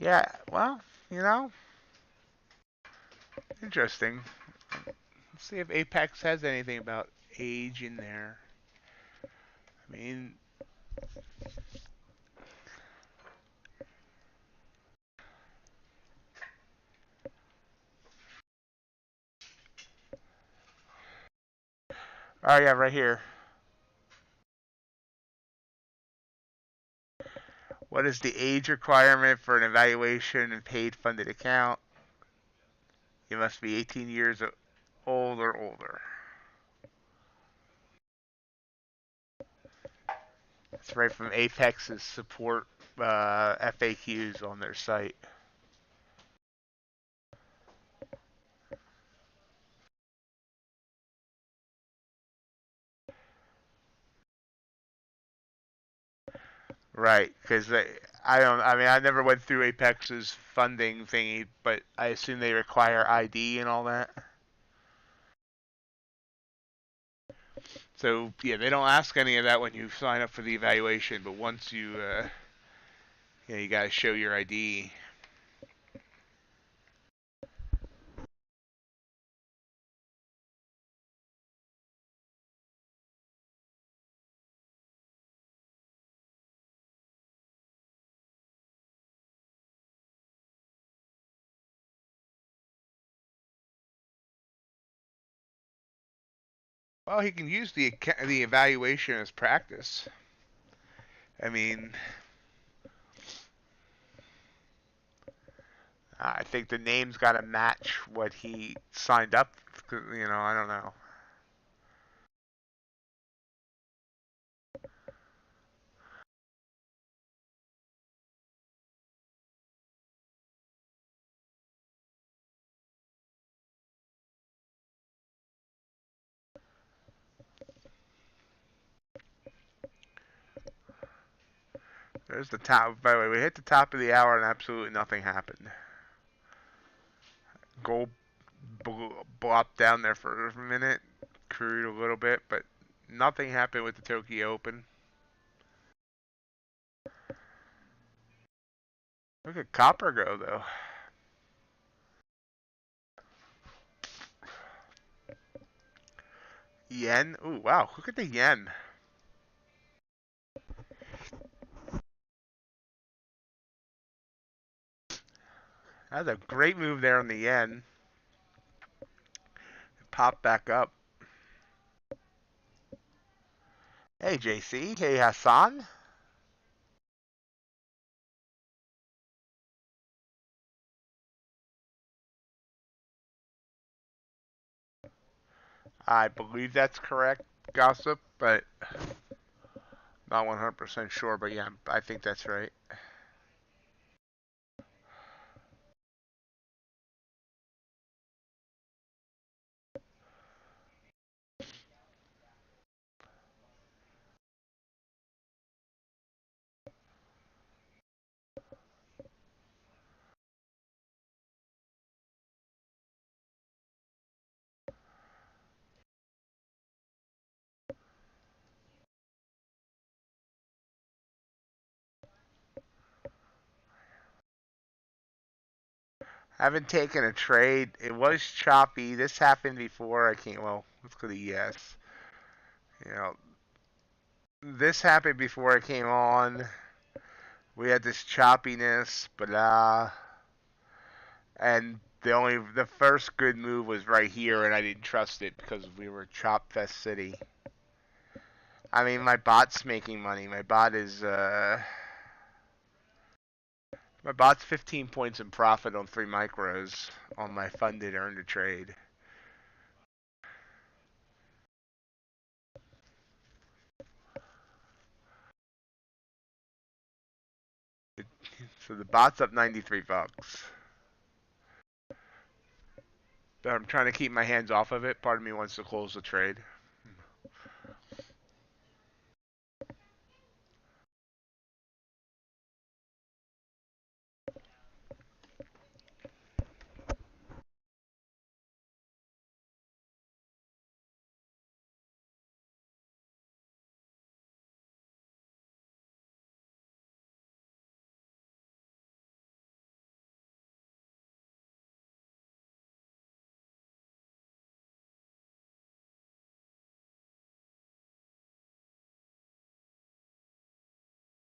Yeah, well, you know, interesting. Let's see if Apex has anything about age in there. I mean, oh yeah, right here. What is the age requirement for an evaluation and paid funded account? You must be 18 years old or older. It's right from Apex's support FAQs on their site. Right, because I don't. I mean, I never went through Apex's funding thingy, but I assume they require ID and all that. So yeah, they don't ask any of that when you sign up for the evaluation, but once you gotta show your ID. Well, he can use the evaluation as practice. I mean, I think the name's got to match what he signed up. I don't know. There's the top. By the way, we hit the top of the hour and absolutely nothing happened. Gold blopped down there for a minute, crude a little bit, but nothing happened with the Tokyo Open. Look at copper go though. Yen. Ooh, wow. Look at the yen. That was a great move there on the yen. Pop back up. Hey, JC. Hey, Hassan. I believe that's correct, Gossip, but not 100% sure. But yeah, I think that's right. Haven't taken a trade. It was choppy. This happened before I came. Well, let's go to yes. You know, this happened before I came on. We had this choppiness, and the first good move was right here, and I didn't trust it because we were Chop Fest City. I mean, my bot's making money. My bot's 15 points in profit on 3 micros on my funded earn to trade. So the bot's up 93 bucks. But I'm trying to keep my hands off of it. Part of me wants to close the trade.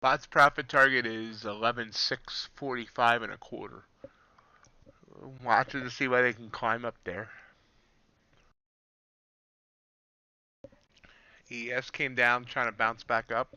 Bot's profit target is 11,645 and a quarter. Watching to see why they can climb up there. ES came down, trying to bounce back up.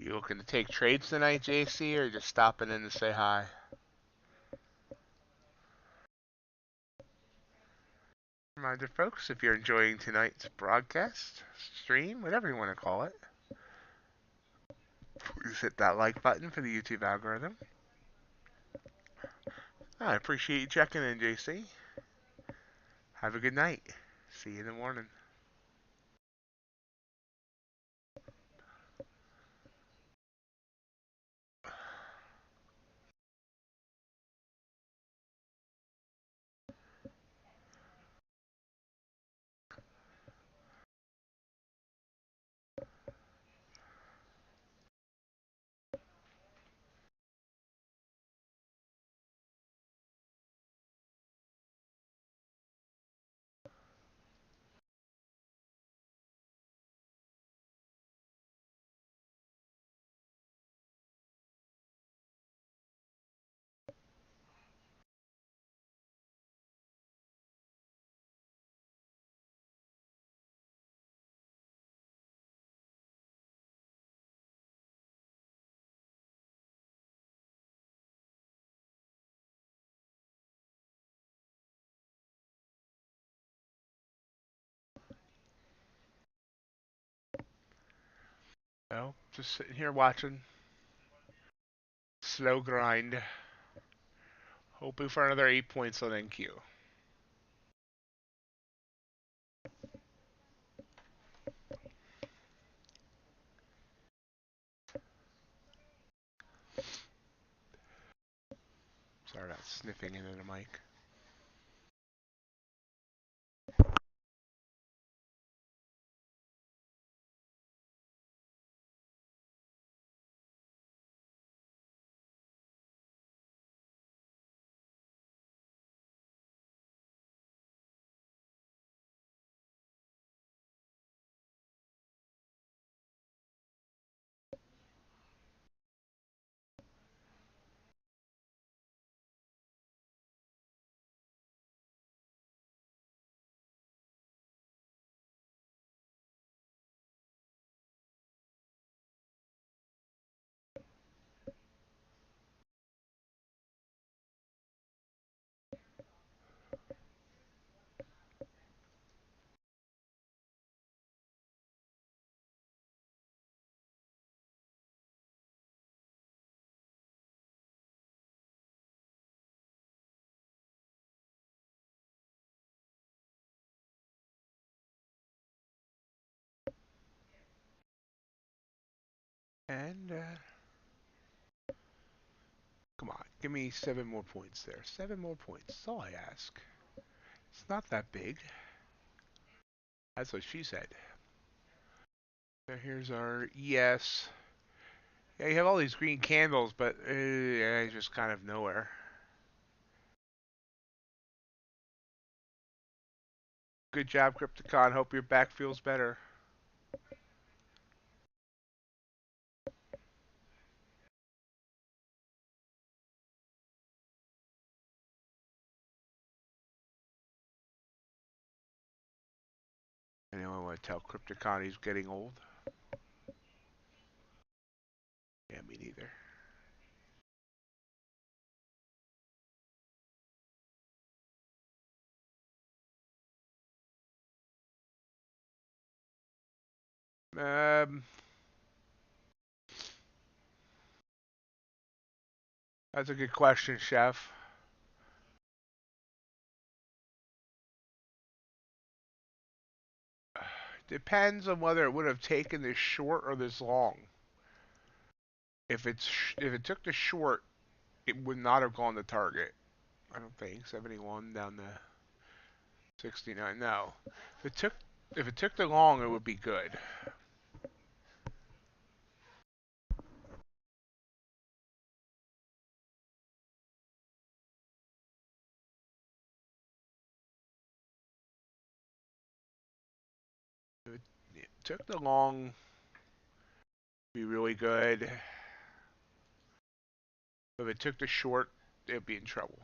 You looking to take trades tonight, JC, or just stopping in to say hi? Reminder, folks, if you're enjoying tonight's broadcast, stream, whatever you want to call it, please hit that like button for the YouTube algorithm. I appreciate you checking in, JC. Have a good night. See you in the morning. Well, just sitting here watching. Slow grind. Hoping for another 8 points on NQ. Sorry about sniffing into the mic. And, come on, give me 7 more points there. 7 more points, that's all I ask. It's not that big. That's what she said. So here's our yes. Yeah, you have all these green candles, but yeah, just kind of nowhere. Good job, Crypticon. Hope your back feels better. Anyone want to tell Crypticon he's getting old? Yeah, me neither. That's a good question, Chef. Depends on whether it would have taken this short or this long. If it took the short, it would not have gone to target. I don't think 71 down to 69. No, if it took the long, it would be good. If it took the long, it'd be really good. If it took the short, it'd be in trouble.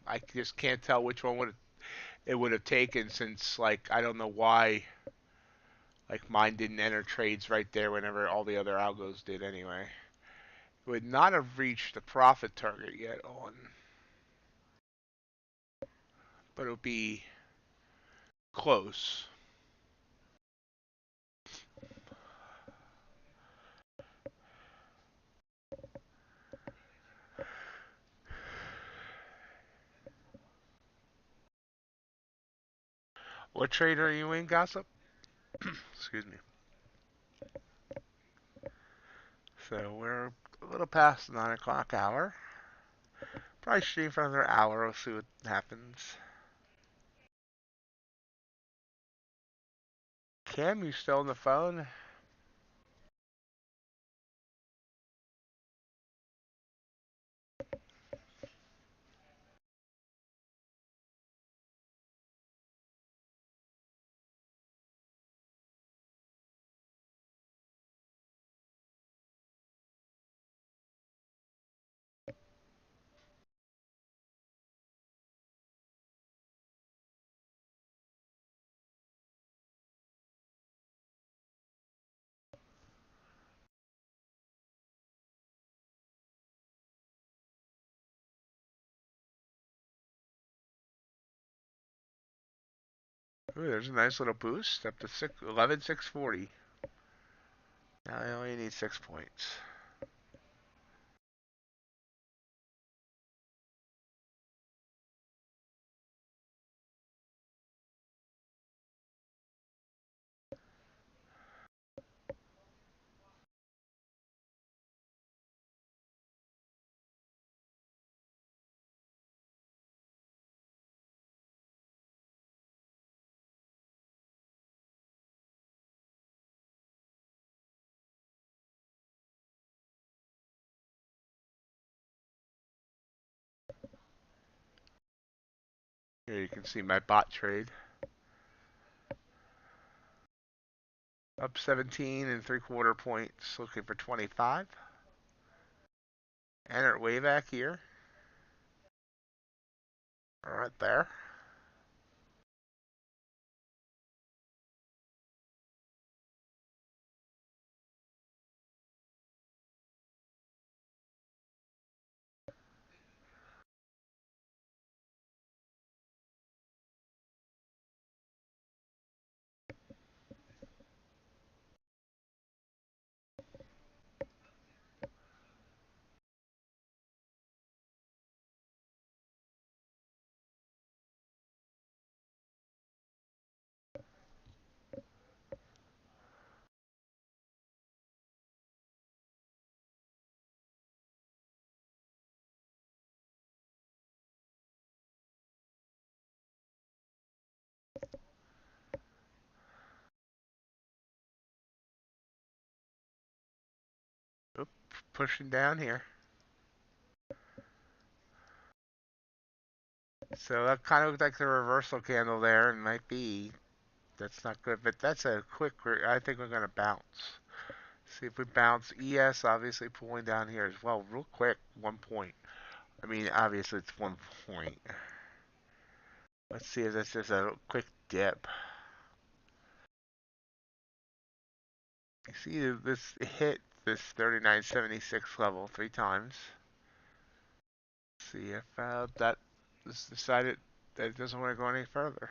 I just can't tell which one it would have taken since, like, I don't know why Like mine didn't enter trades right there whenever all the other algos did anyway. It would not have reached the profit target yet on, but it would be close. What trade are you in, Gossip? Excuse me. So we're a little past the 9 o'clock hour. Probably stream for another hour. We'll see what happens. Cam, you still on the phone? Ooh, there's a nice little boost up to 11,640. Now I only need 6 points. Here you can see my bot trade. Up 17 and 3/4 points, looking for 25. Enter way back here. Right there. Oop, pushing down here. So that kind of looked like the reversal candle there, and might be. That's not good, but that's a quick. I think we're going to bounce. See if we bounce. ES obviously pulling down here as well, real quick. 1 point. I mean, obviously it's 1 point. Let's see if this is a quick dip. You see this hit this 39.76 level 3 times. See if that is decided that it doesn't want to go any further.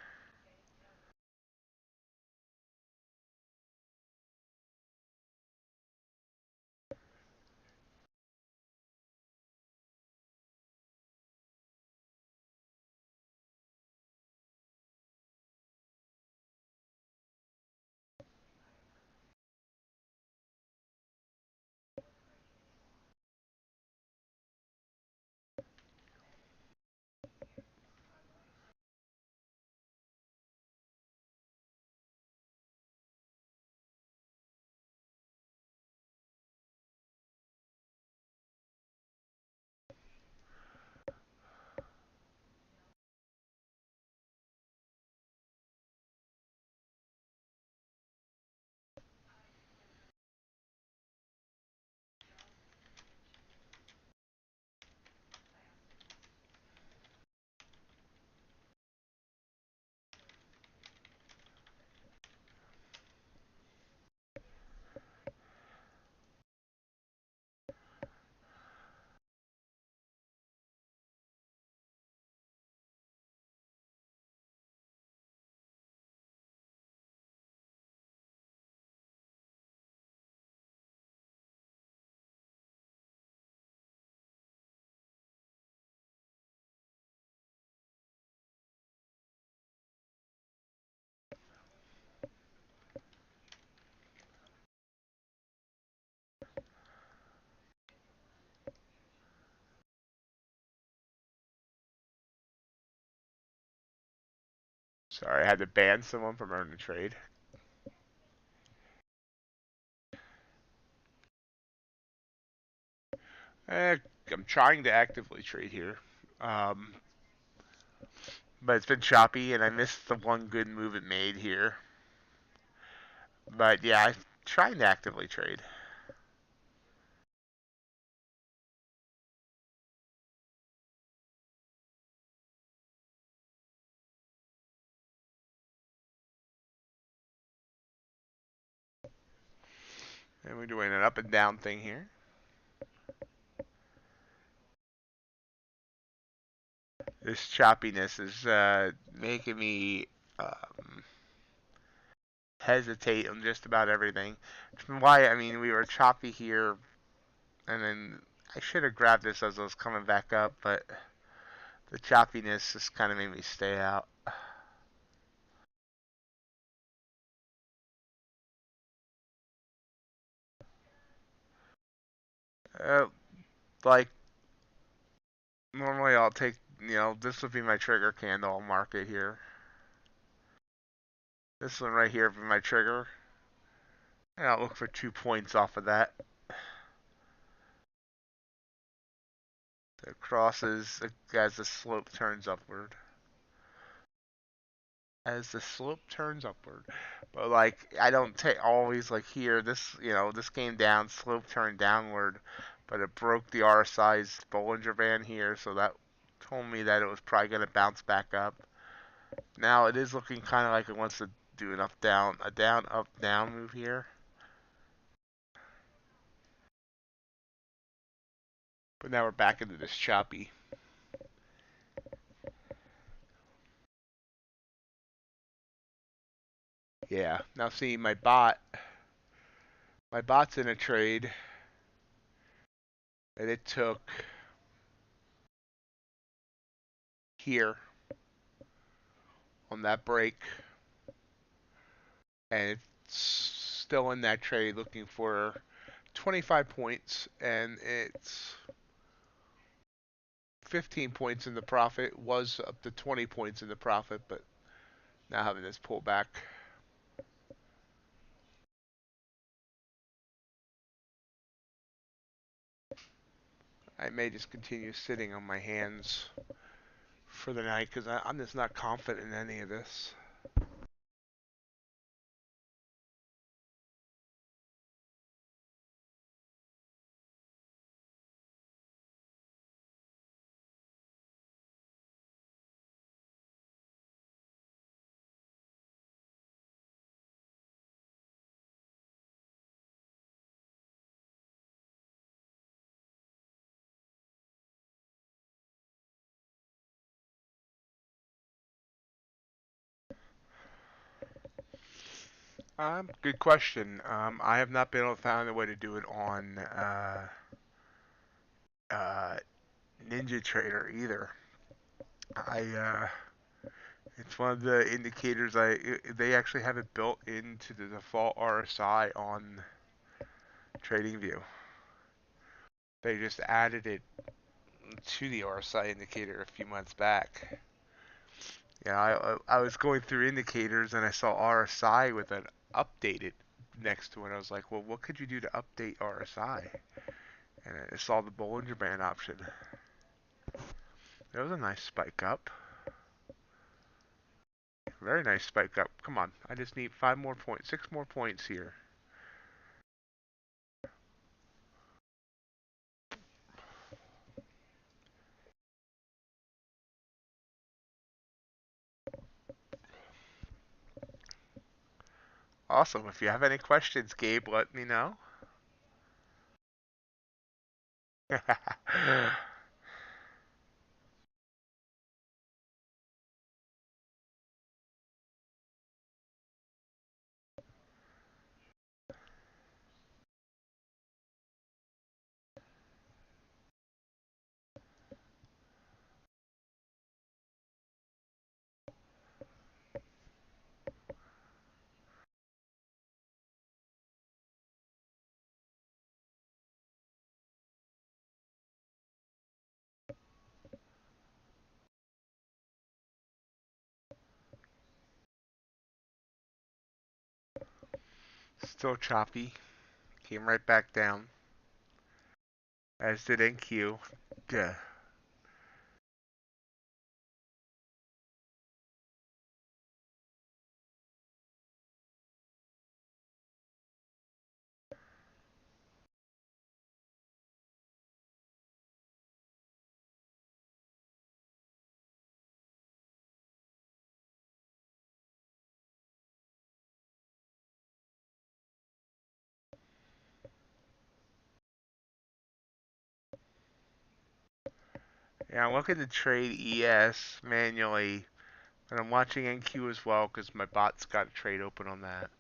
Sorry, I had to ban someone from earning a trade. I'm trying to actively trade here. But it's been choppy, and I missed the one good move it made here. But yeah, I'm trying to actively trade. And we're doing an up and down thing here. This choppiness is making me hesitate on just about everything. Why? I mean, we were choppy here, and then I should have grabbed this as I was coming back up, but the choppiness just kind of made me stay out. Uh, like normally, I'll take this would be my trigger candle. I'll mark it here. This one right here would be my trigger, and I'll look for 2 points off of that. It crosses as the slope turns upward. As the slope turns upward. But like I don't take always like here, this came down, slope turned downward, but it broke the RSI's Bollinger Band here, so that told me that it was probably gonna bounce back up. Now it is looking kinda like it wants to do an up down, a down up down move here. But now we're back into this choppy. Yeah. Now see my bot's in a trade, and it took here on that break, and it's still in that trade looking for 25 points, and it's 15 points in the profit, was up to 20 points in the profit, but now having this pullback. I may just continue sitting on my hands for the night because I'm just not confident in any of this. Good question. I have not been able to find a way to do it on uh, NinjaTrader either. It's one of the indicators they actually have it built into the default RSI on TradingView. They just added it to the RSI indicator a few months back. Yeah, I was going through indicators and I saw RSI with an updated next to it. I was like, well, what could you do to update RSI? And I saw the Bollinger Band option. There was a nice spike up. Very nice spike up. Come on, I just need 5 more points, 6 more points here. Awesome. If you have any questions, Gabe, let me know. Still choppy. Came right back down. As did NQ. Duh. Yeah, I'm looking to trade ES manually, but I'm watching NQ as well because my bot's got a trade open on that.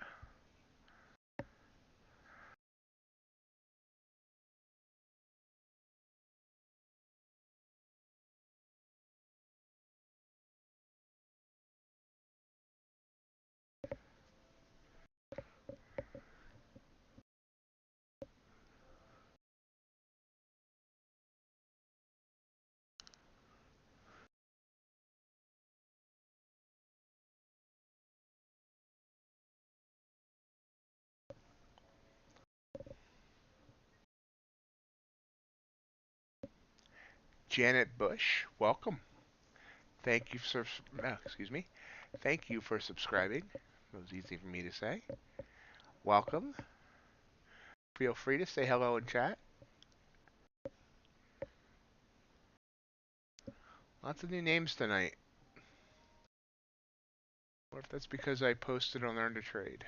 Janet Bush, welcome. Thank you, sir. Excuse me. Thank you for subscribing. It was easy for me to say. Welcome. Feel free to say hello in chat. Lots of new names tonight. Or if that's because I posted on Learn to Trade.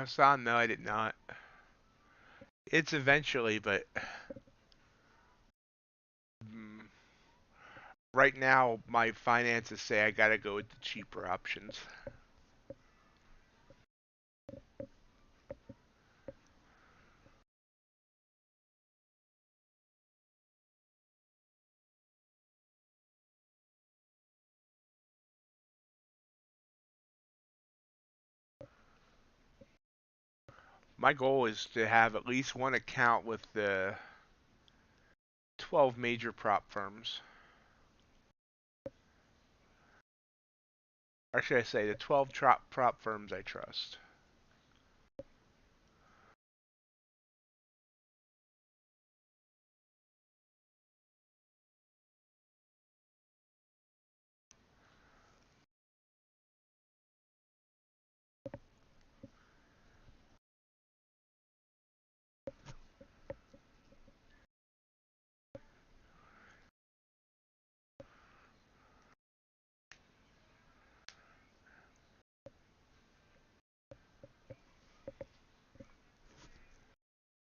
Hassan, no, I did not. It's eventually, but mm, right now my finances say I gotta go with the cheaper options. My goal is to have at least one account with the 12 major prop firms. Or should I say the 12 prop firms I trust.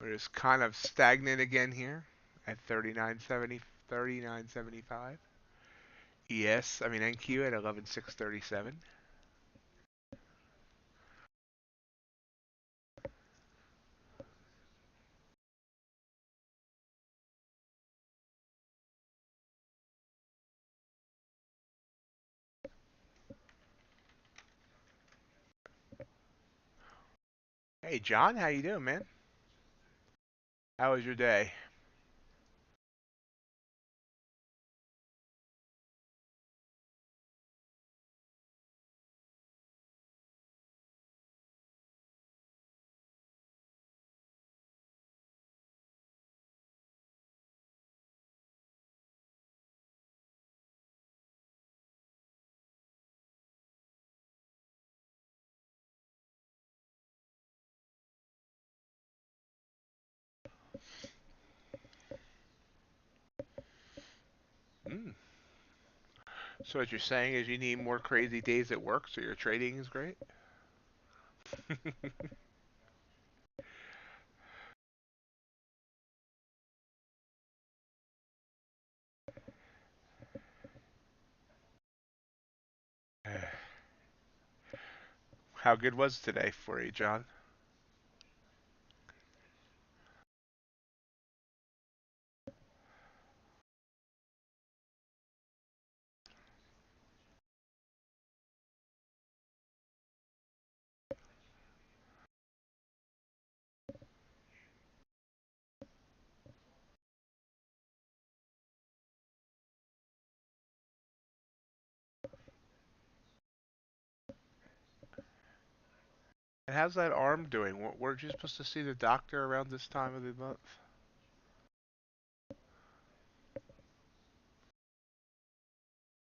We're just kind of stagnant again here at 39.70, 39.75. NQ at 11.637. Hey John, how you doing, man? How was your day? Mm. So what you're saying is you need more crazy days at work so your trading is great? How good was today for you, John? how's that arm doing? Weren't you supposed to see the doctor around this time of the month?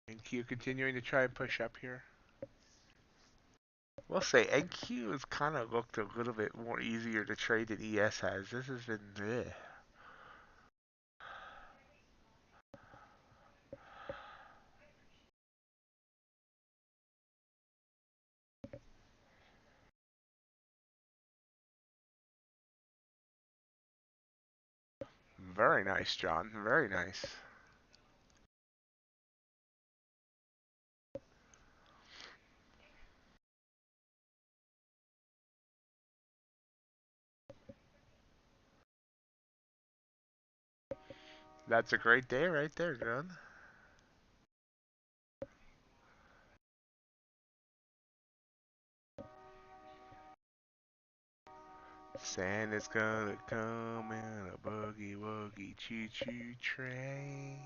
And Q continuing to try and push up here. We'll say NQ has kind of looked a little bit more easier to trade than ES has. This has been Very nice, John. Very nice. That's a great day right there, John. Santa's gonna come in a boogie woogie choo choo train.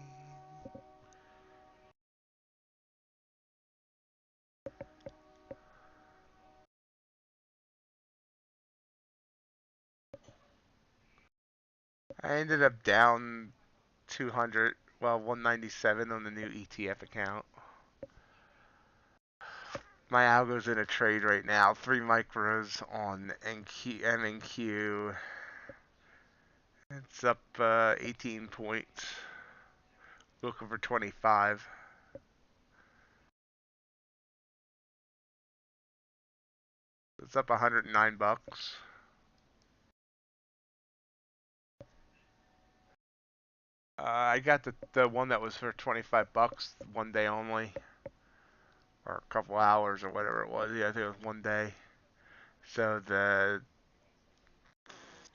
I ended up down 200, well, 197 on the new ETF account. My algo's in a trade right now. 3 micros on NQ, MNQ. It's up 18 points. Looking for 25. It's up 109 bucks. I got the one that was for 25 bucks, 1 day only, or a couple hours or whatever it was. Yeah, I think it was 1 day. So the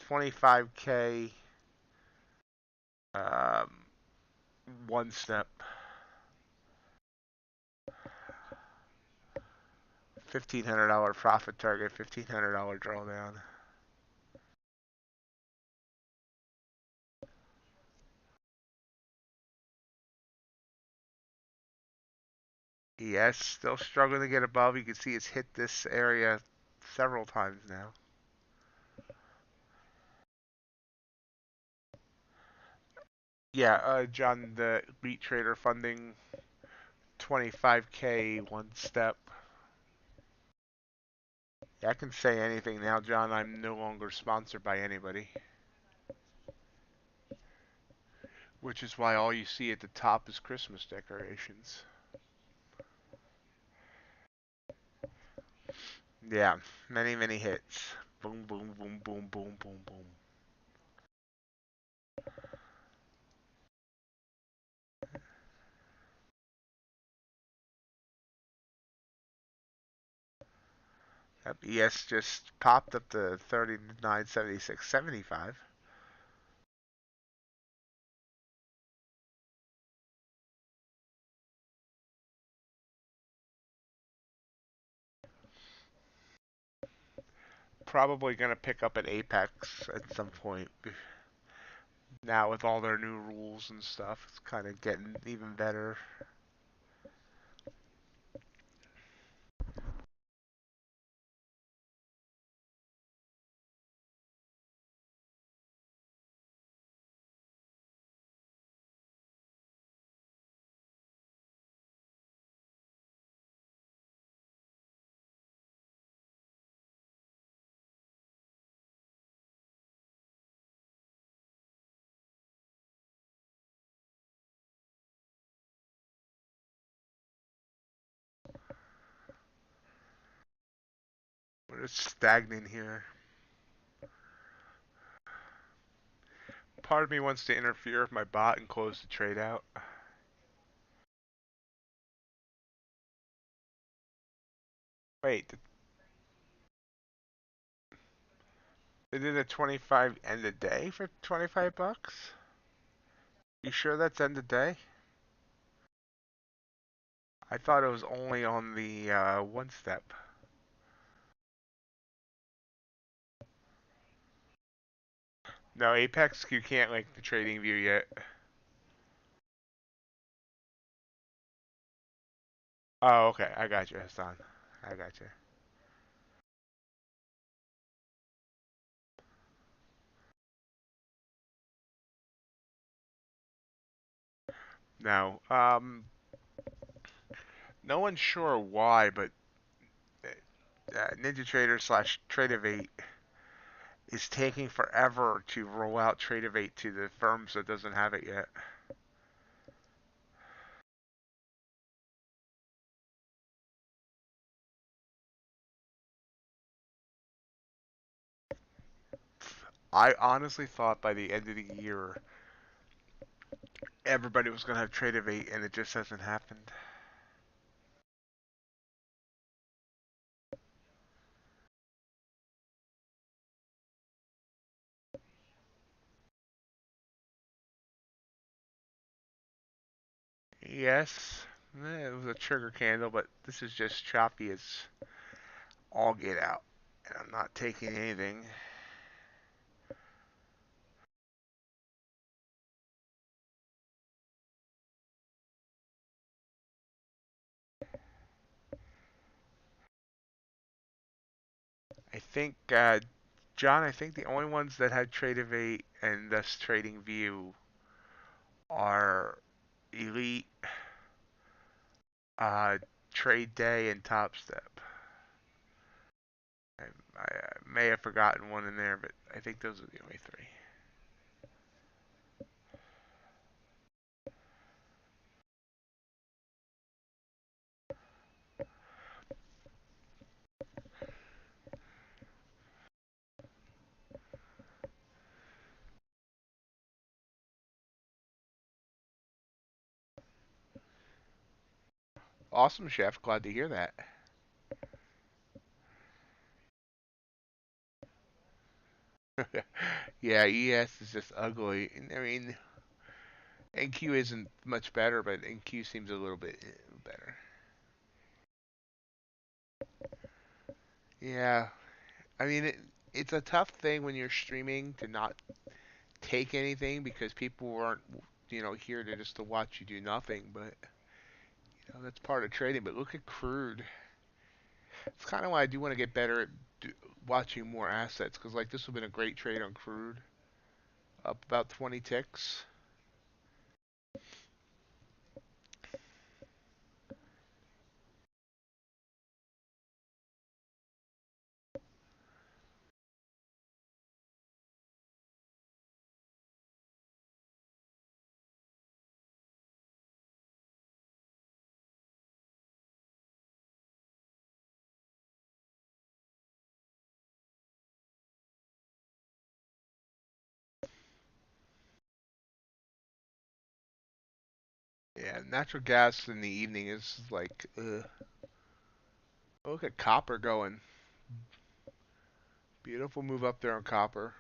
25K um, one step, $1,500 profit target, $1,500 drawdown. Yes, still struggling to get above. You can see it's hit this area several times now. Yeah, John, the beat trader funding 25K one step. Yeah, I can say anything now, John. I'm no longer sponsored by anybody. Which is why all you see at the top is Christmas decorations. Yeah, many, many hits. Boom, boom, boom, boom, boom, boom, boom. Yep, ES just popped up to 39.76.75. Probably going to pick up at Apex at some point. Now with all their new rules and stuff, it's kind of getting even better. We're just stagnant here. Part of me wants to interfere with my bot and close the trade out. Wait, they did a 25 end of day for 25 bucks? You sure that's end of day? I thought it was only on the one step. No, Apex, you can't link the trading view yet. Oh, okay. I got you, Hassan. I got you. No. No one's sure why, but NinjaTrader slash Tradovate is taking forever to roll out Tradovate to the firms that doesn't have it yet. I honestly thought by the end of the year everybody was going to have Tradovate, and it just hasn't happened. Yes, it was a trigger candle, but this is just choppy as all get out. And I'm not taking anything. I think, John, I think the only ones that had Tradovate and thus Trading View are Elite, uh, Trade Day, and Top Step. I may have forgotten one in there, but I think those are the only three. Awesome, Chef. Glad to hear that. Yeah, ES is just ugly. I mean, NQ isn't much better, but NQ seems a little bit better. Yeah, I mean, it's a tough thing when you're streaming to not take anything because people aren't, here to just to watch you do nothing. But that's part of trading. But look at crude. It's kind of why I do want to get better at watching more assets because like this would have been a great trade on crude, up about 20 ticks. Yeah, natural gas in the evening is like, look at copper going. Beautiful move up there on copper.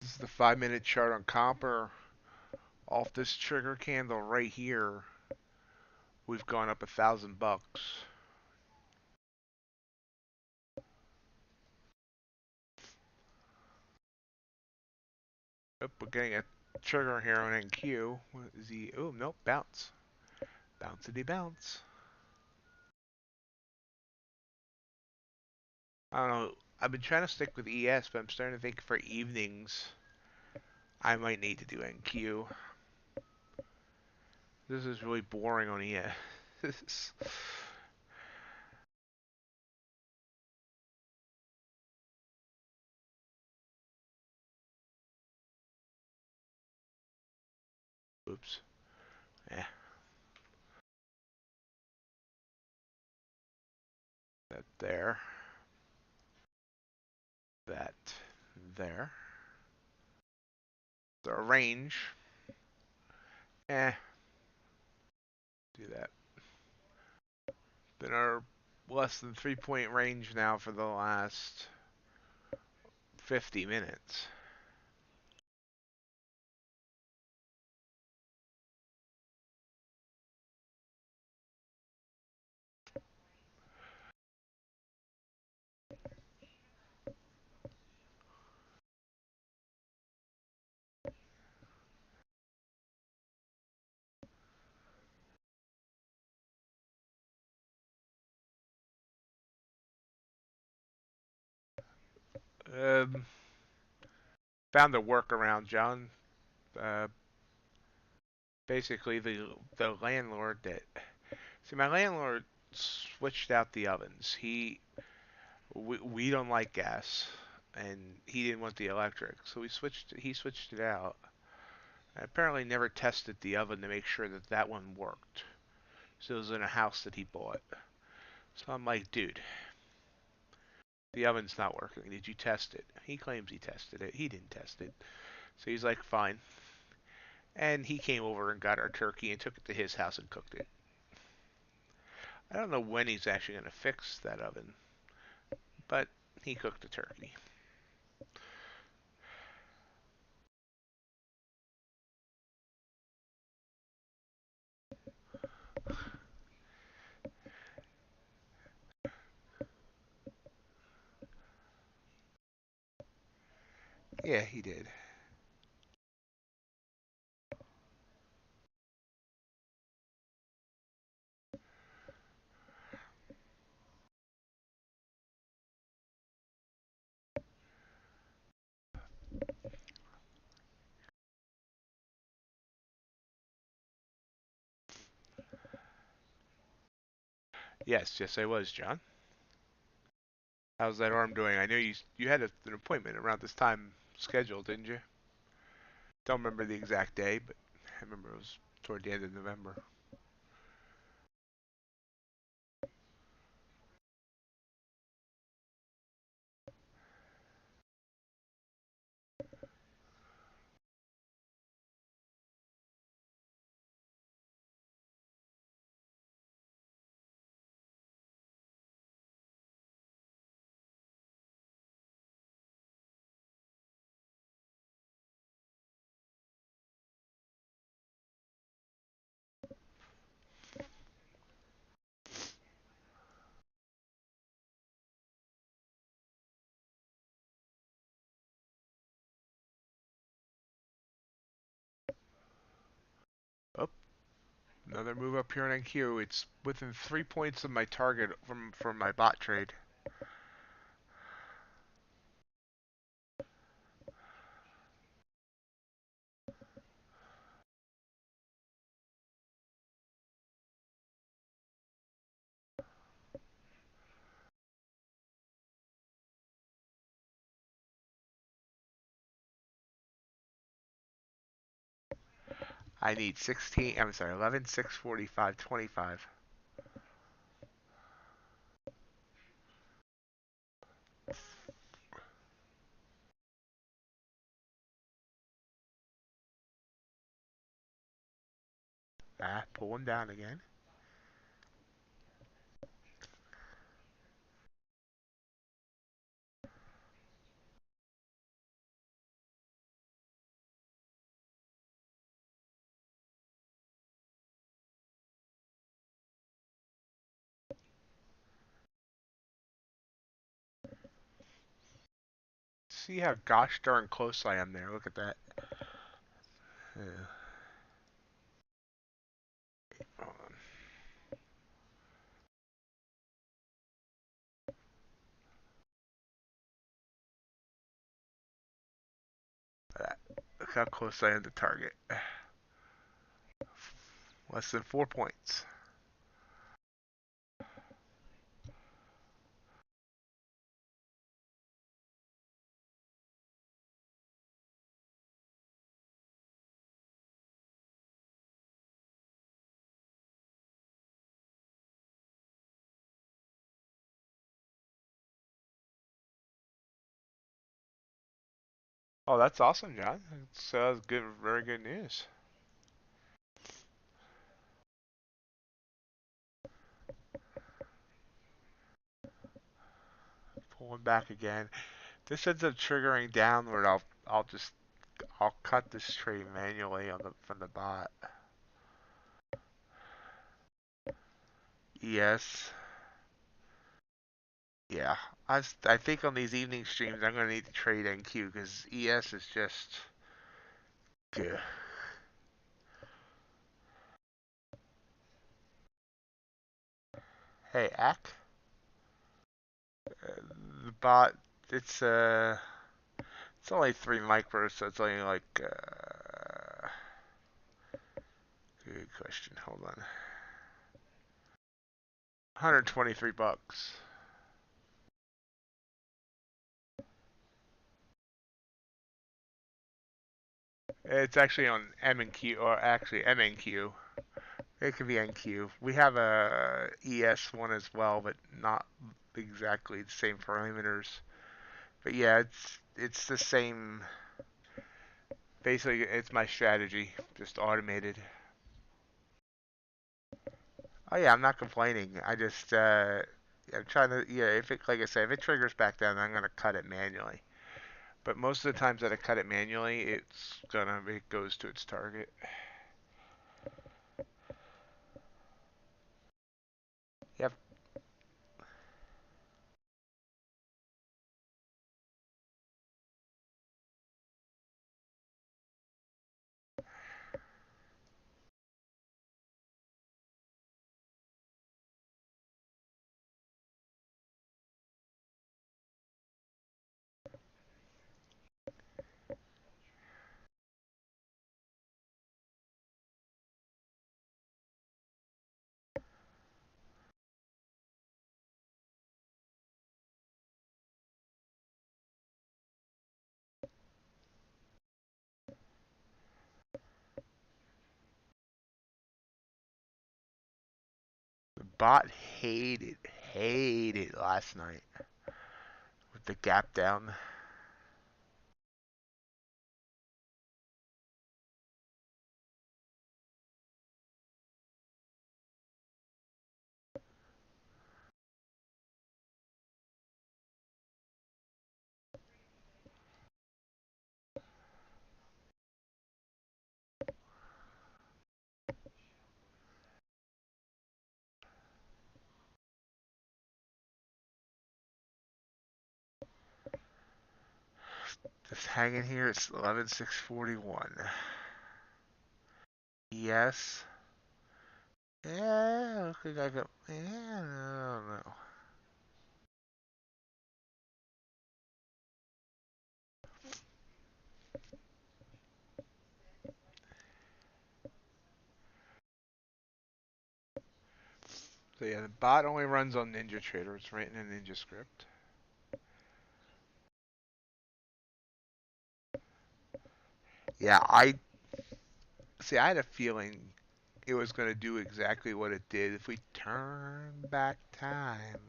This is the 5-minute chart on copper. Off this trigger candle right here, we've gone up $1,000. Oh, we're getting a trigger here on NQ. What is he? Oh, nope, bounce. Bouncity bounce. I don't know. I've been trying to stick with ES, but I'm starting to think for evenings, I might need to do NQ. This is really boring on ES. Oops. Yeah, that there. That there. The range. Eh, do that. Been our less than 3-point range now for the last 50 minutes. Um, found a workaround, John. Uh, Basically, the landlord that see my landlord switched out the ovens. We don't like gas, and he didn't want the electric, so he switched it out. I apparently never tested the oven to make sure that that one worked. So it was in a house that he bought. So I'm like, dude, the oven's not working. Did you test it? He claims he tested it. He didn't test it. So he's like, fine. And he came over and got our turkey and took it to his house and cooked it. I don't know when he's actually going to fix that oven, but he cooked the turkey. Yeah, he did. Yes, I was, John. How's that arm doing? I know you had an appointment around this time scheduled, didn't you? Don't remember the exact day, but I remember it was toward the end of November. Oh, another move up here on NQ. It's within 3 points of my target from my bot trade. I need 16. I'm sorry, 11, 6, 45, 25. Pull him down again. See how gosh darn close I am there. Look at that. Yeah. Hold on. Look how close I am to target. Less than 4 points. Oh, that's awesome, John. That's good, very good news. Pulling back again. This ends up triggering downward. I'll cut this trade manually on the from the bot. Yes. Yeah. I think on these evening streams I'm gonna need to trade NQ because ES is just good. Hey, Ack. The bot. It's It's only 3 micros, so it's only like, good question, hold on. 123 bucks. It's actually on M and Q, or actually MNQ. It could be NQ. We have a ES one as well, but not exactly the same parameters. But yeah, it's the same. Basically, it's my strategy, just automated. Oh yeah, I'm not complaining. I just I'm trying to, yeah. If it, like I said, if it triggers back down, I'm gonna cut it manually. But most of the times that I cut it manually, it goes to its target. Yep. The bot hated last night with the gap down. Just hanging here. It's 11,641. Yes. Yeah, looks like I go. Yeah, I don't know. So yeah, the bot only runs on NinjaTrader. It's written in Ninja script. Yeah, I had a feeling it was going to do exactly what it did. If we turn back time,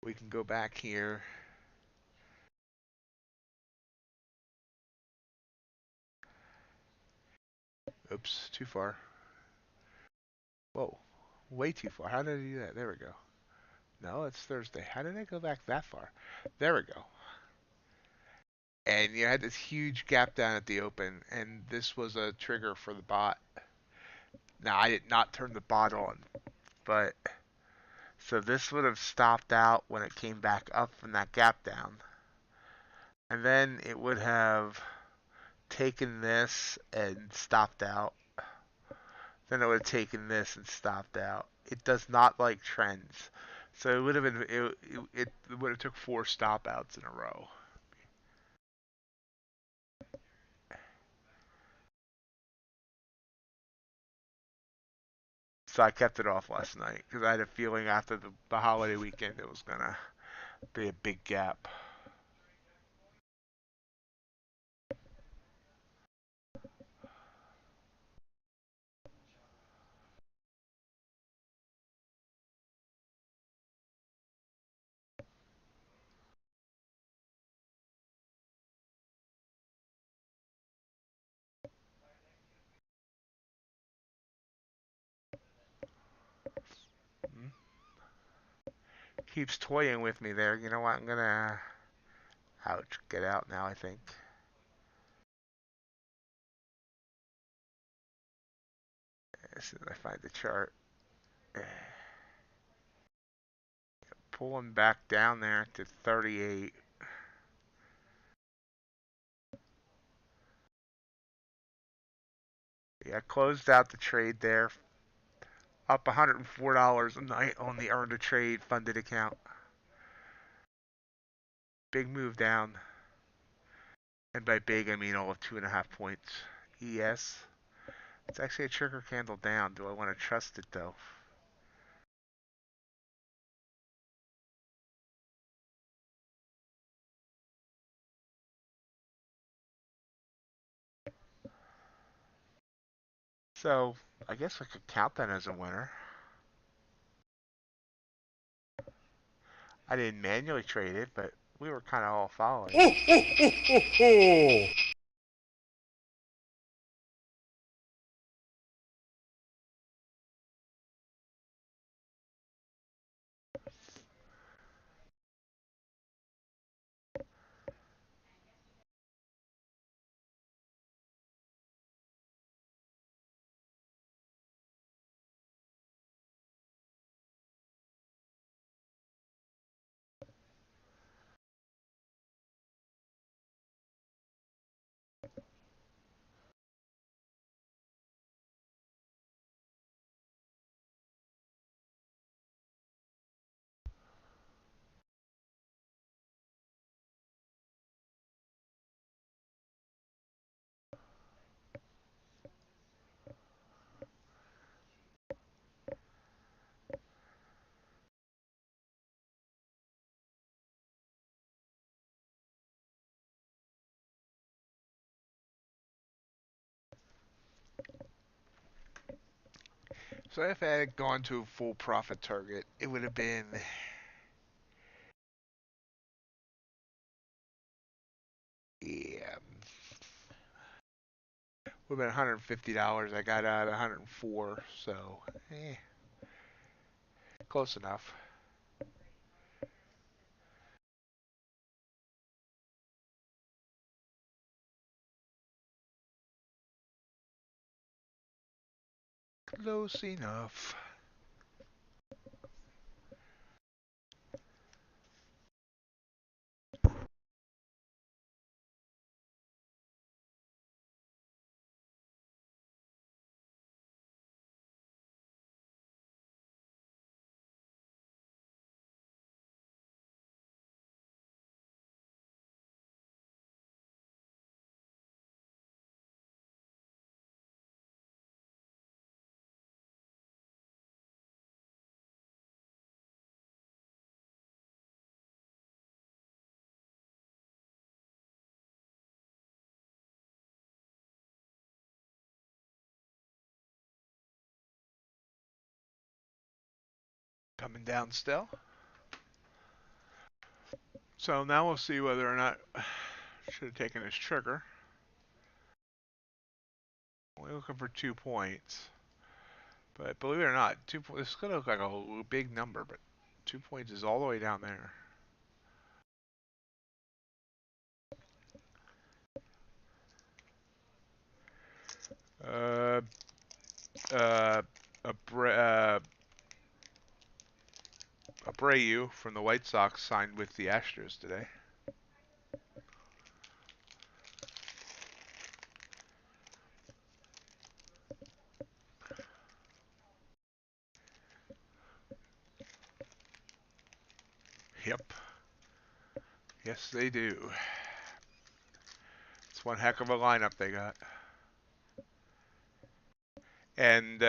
we can go back here. Oops, too far. Whoa, way too far. How did I do that? There we go. No, it's Thursday. How did I go back that far? There we go. And you had this huge gap down at the open, and this was a trigger for the bot. Now, I did not turn the bot on, but so this would have stopped out when it came back up from that gap down. And then it would have taken this and stopped out. Then it would have taken this and stopped out. It does not like trends. So it would have been it would have took 4 stop outs in a row. So I kept it off last night because I had a feeling after the holiday weekend it was gonna be a big gap. Hmm? Keeps toying with me there. You know what? I'm gonna, ouch, get out now. I think. As soon as I find the chart, pulling back down there to 38. Yeah, closed out the trade there, up $104 a night on the earned a trade funded account. Big move down. And by big, I mean all of 2.5 points. ES. It's actually a trigger candle down. Do I want to trust it though? So I guess I could count that as a winner. I didn't manually trade it, but we were kind of all following. So if I had gone to a full profit target, it would have been, yeah, would have been $150. I got out 104, so close enough. Close enough. Coming down still. So now we'll see whether or not should have taken his trigger. Only looking for 2 points. But believe it or not, this is going to look like a big number, but 2 points is all the way down there. Uh, uh, Abreu from the White Sox signed with the Astros today. Yep. Yes, they do. It's one heck of a lineup they got. And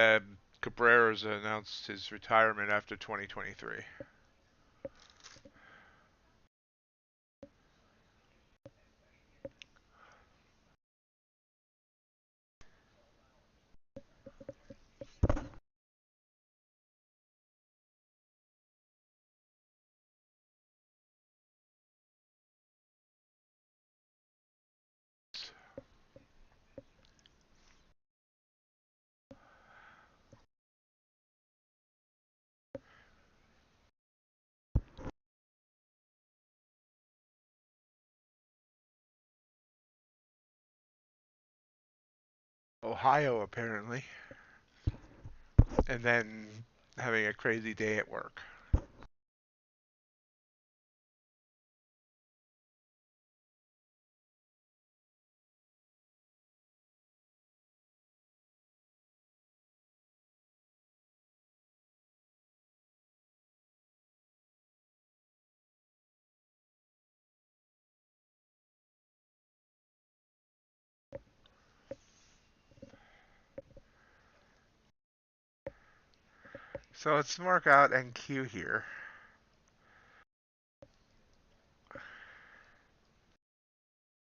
Cabrera's announced his retirement after 2023. Ohio, apparently. And then having a crazy day at work. So let's mark out NQ here.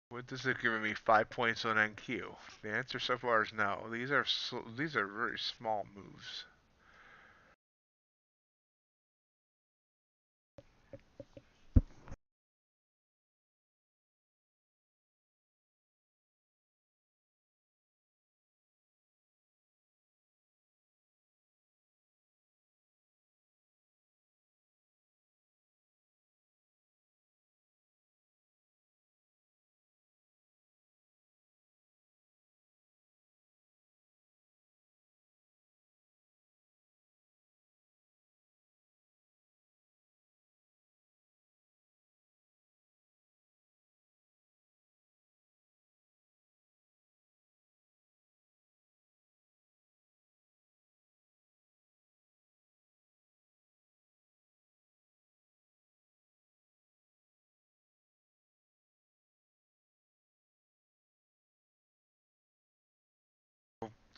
What does it give me? 5 points on NQ. The answer so far is no. These are very small moves.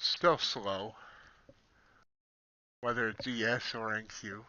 Still slow, whether it's ES or NQ.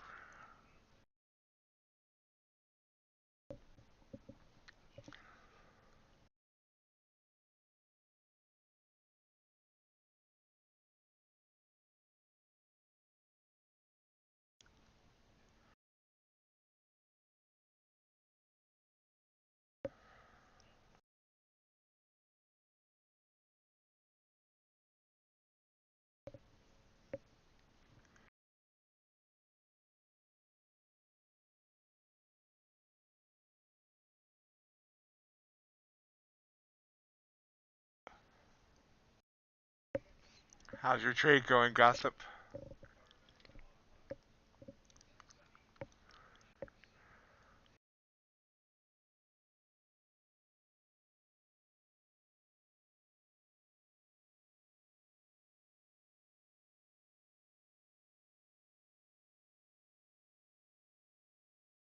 How's your trade going, Gossip?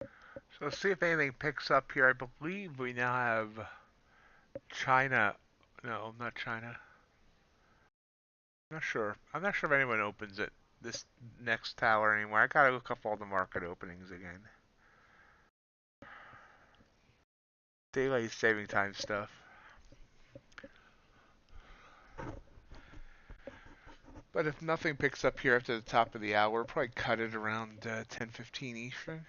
So let's see if anything picks up here. I believe we now have China. No, not China. Not sure. I'm not sure if anyone opens it this next tower anymore. I gotta look up all the market openings again. Daylight saving time stuff. But if nothing picks up here after the top of the hour, probably cut it around 10:15 Eastern.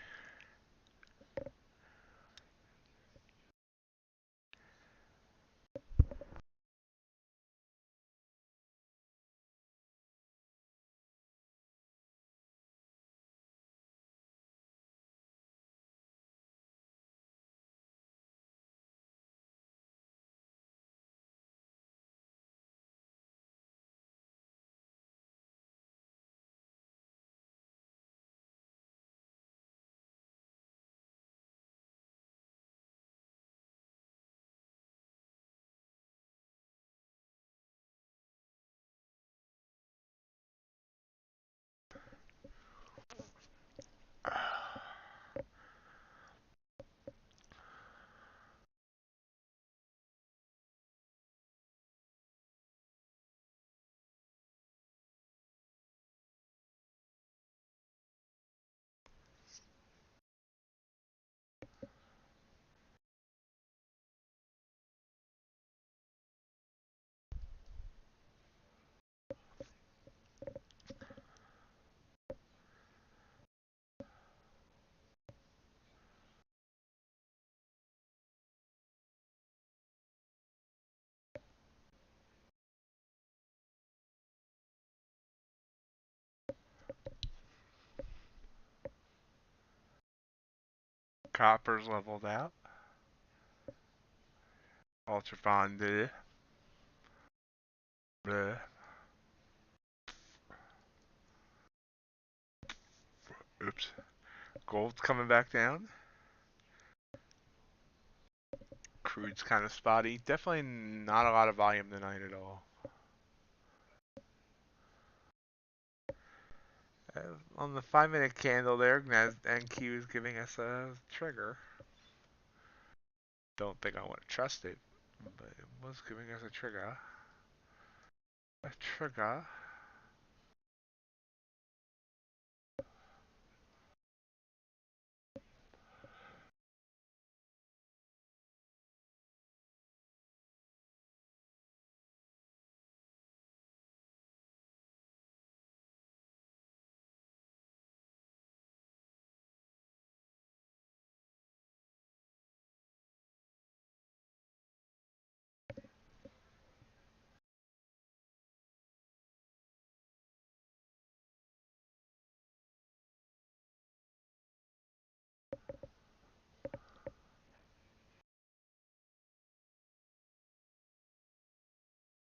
Copper's leveled out. Ultrafon did it. Bleh. Oops. Gold's coming back down. Crude's kind of spotty. Definitely not a lot of volume tonight at all. On the 5-minute candle there, NQ is giving us a trigger. Don't think I want to trust it, but it was giving us a trigger. A trigger.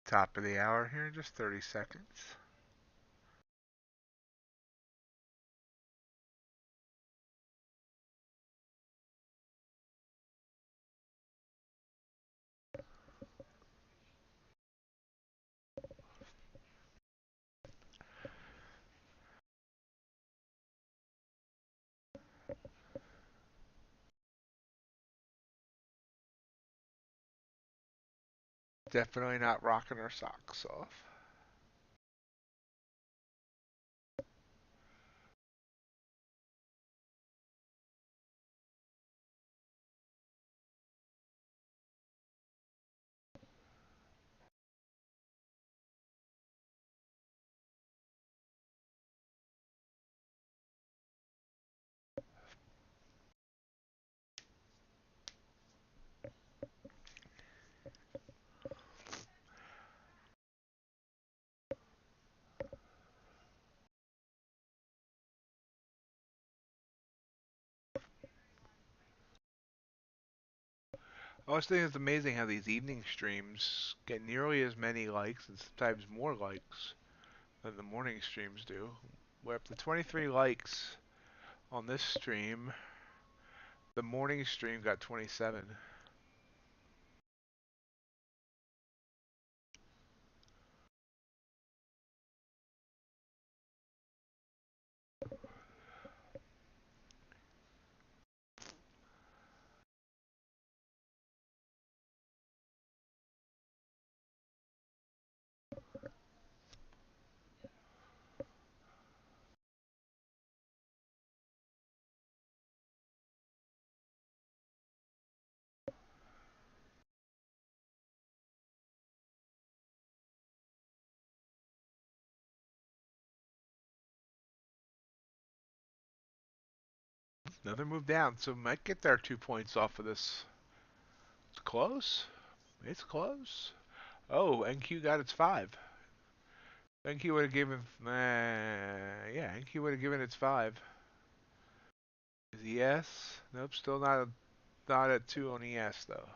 Top of the hour here in just 30 seconds. Definitely not rocking our socks off. I always think it's amazing how these evening streams get nearly as many likes and sometimes more likes than the morning streams do. We're up to 23 likes on this stream. The morning stream got 27. Another move down, so might get their 2 points off of this. It's close. It's close. Oh, NQ got its 5. NQ would have given, yeah, NQ would have given its 5. Is ES? Nope, still not at 2 on ES though.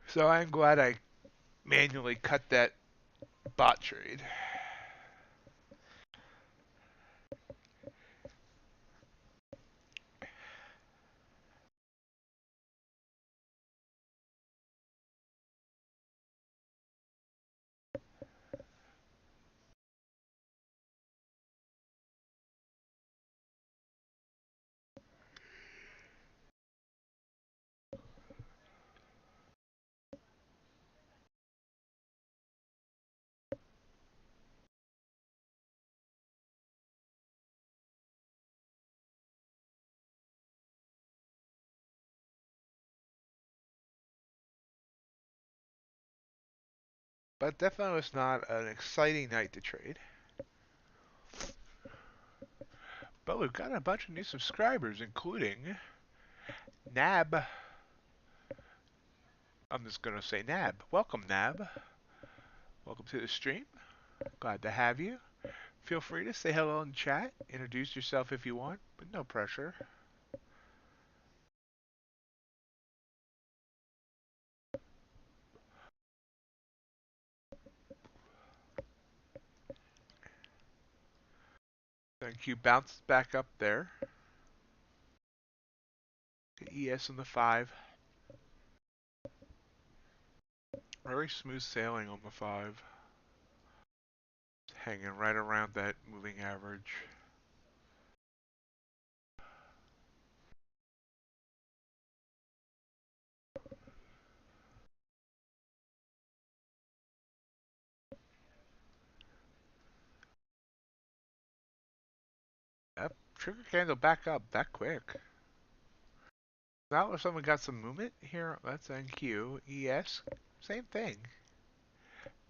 So I'm glad I manually cut that bot trade. But definitely was not an exciting night to trade. But we've got a bunch of new subscribers, including Nab. I'm just going to say Nab. Welcome, Nab. Welcome to the stream. Glad to have you. Feel free to say hello in chat. Introduce yourself if you want, but no pressure. Thank you. Bounced back up there. ES on the 5. Very smooth sailing on the 5. Hanging right around that moving average. That trigger candle back up that quick. Now if someone got some movement here, that's NQ. ES, same thing.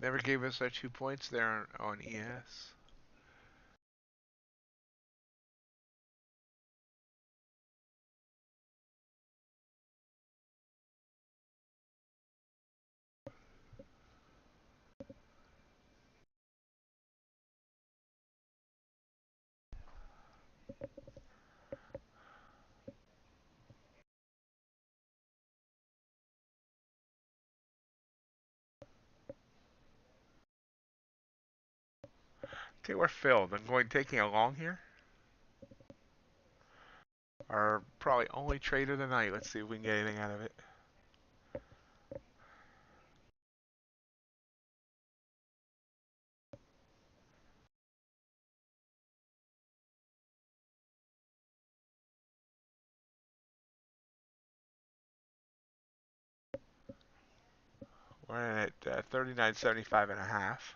Never gave us our 2 points there on ES. Okay, we're filled. I'm taking a long here. Our probably only trade of the night. Let's see if we can get anything out of it. We're in at 39.75 and a half.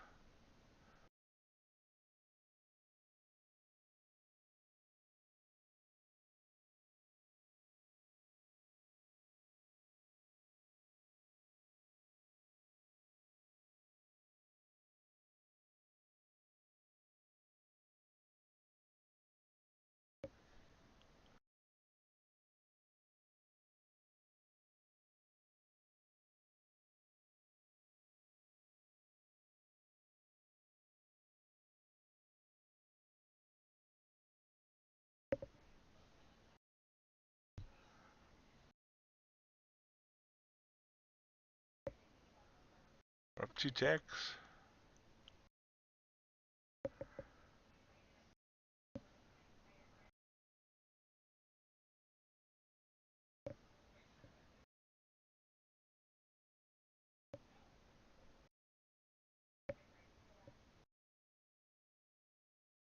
We're up 2 ticks.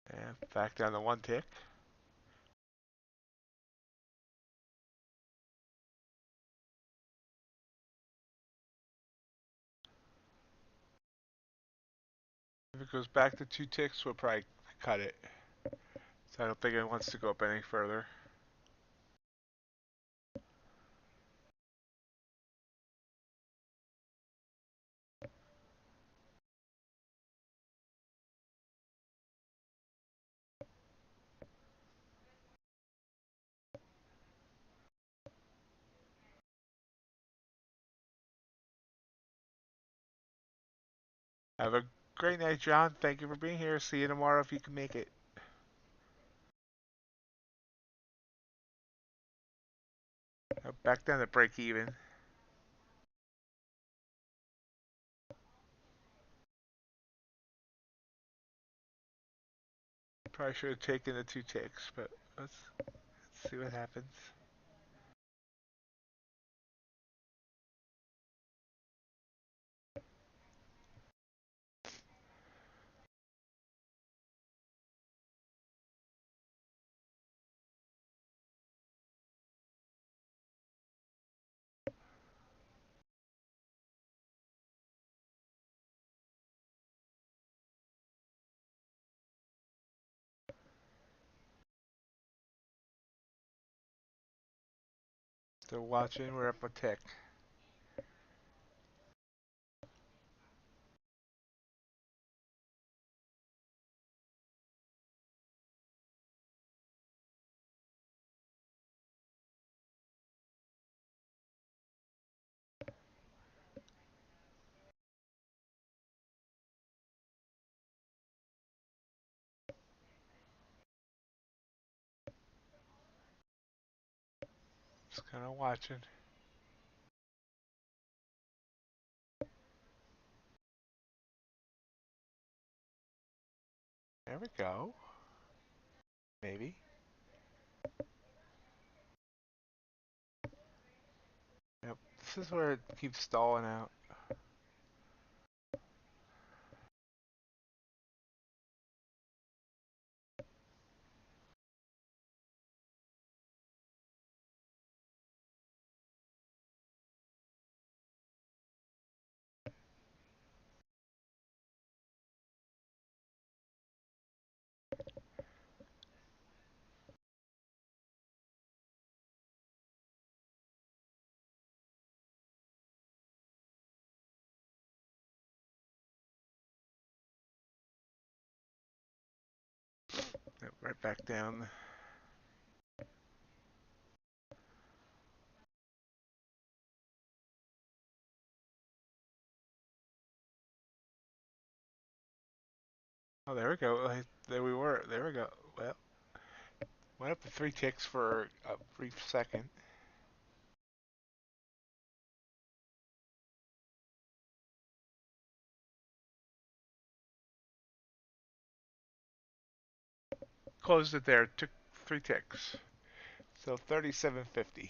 And back down to 1 tick. If it goes back to 2 ticks, we'll probably cut it. So I don't think it wants to go up any further. Have a great night, John. Thank you for being here. See you tomorrow if you can make it. Back down to break even. Probably should have taken the 2 ticks, but let's see what happens. Still watching. We're up a tick. Just kind of watching. There we go. Maybe. Yep. This is where it keeps stalling out. Yep, right back down. Oh, there we go. There we were. There we go. Well, went up to 3 ticks for a brief second. closed it there. Took 3 ticks. So 37.50.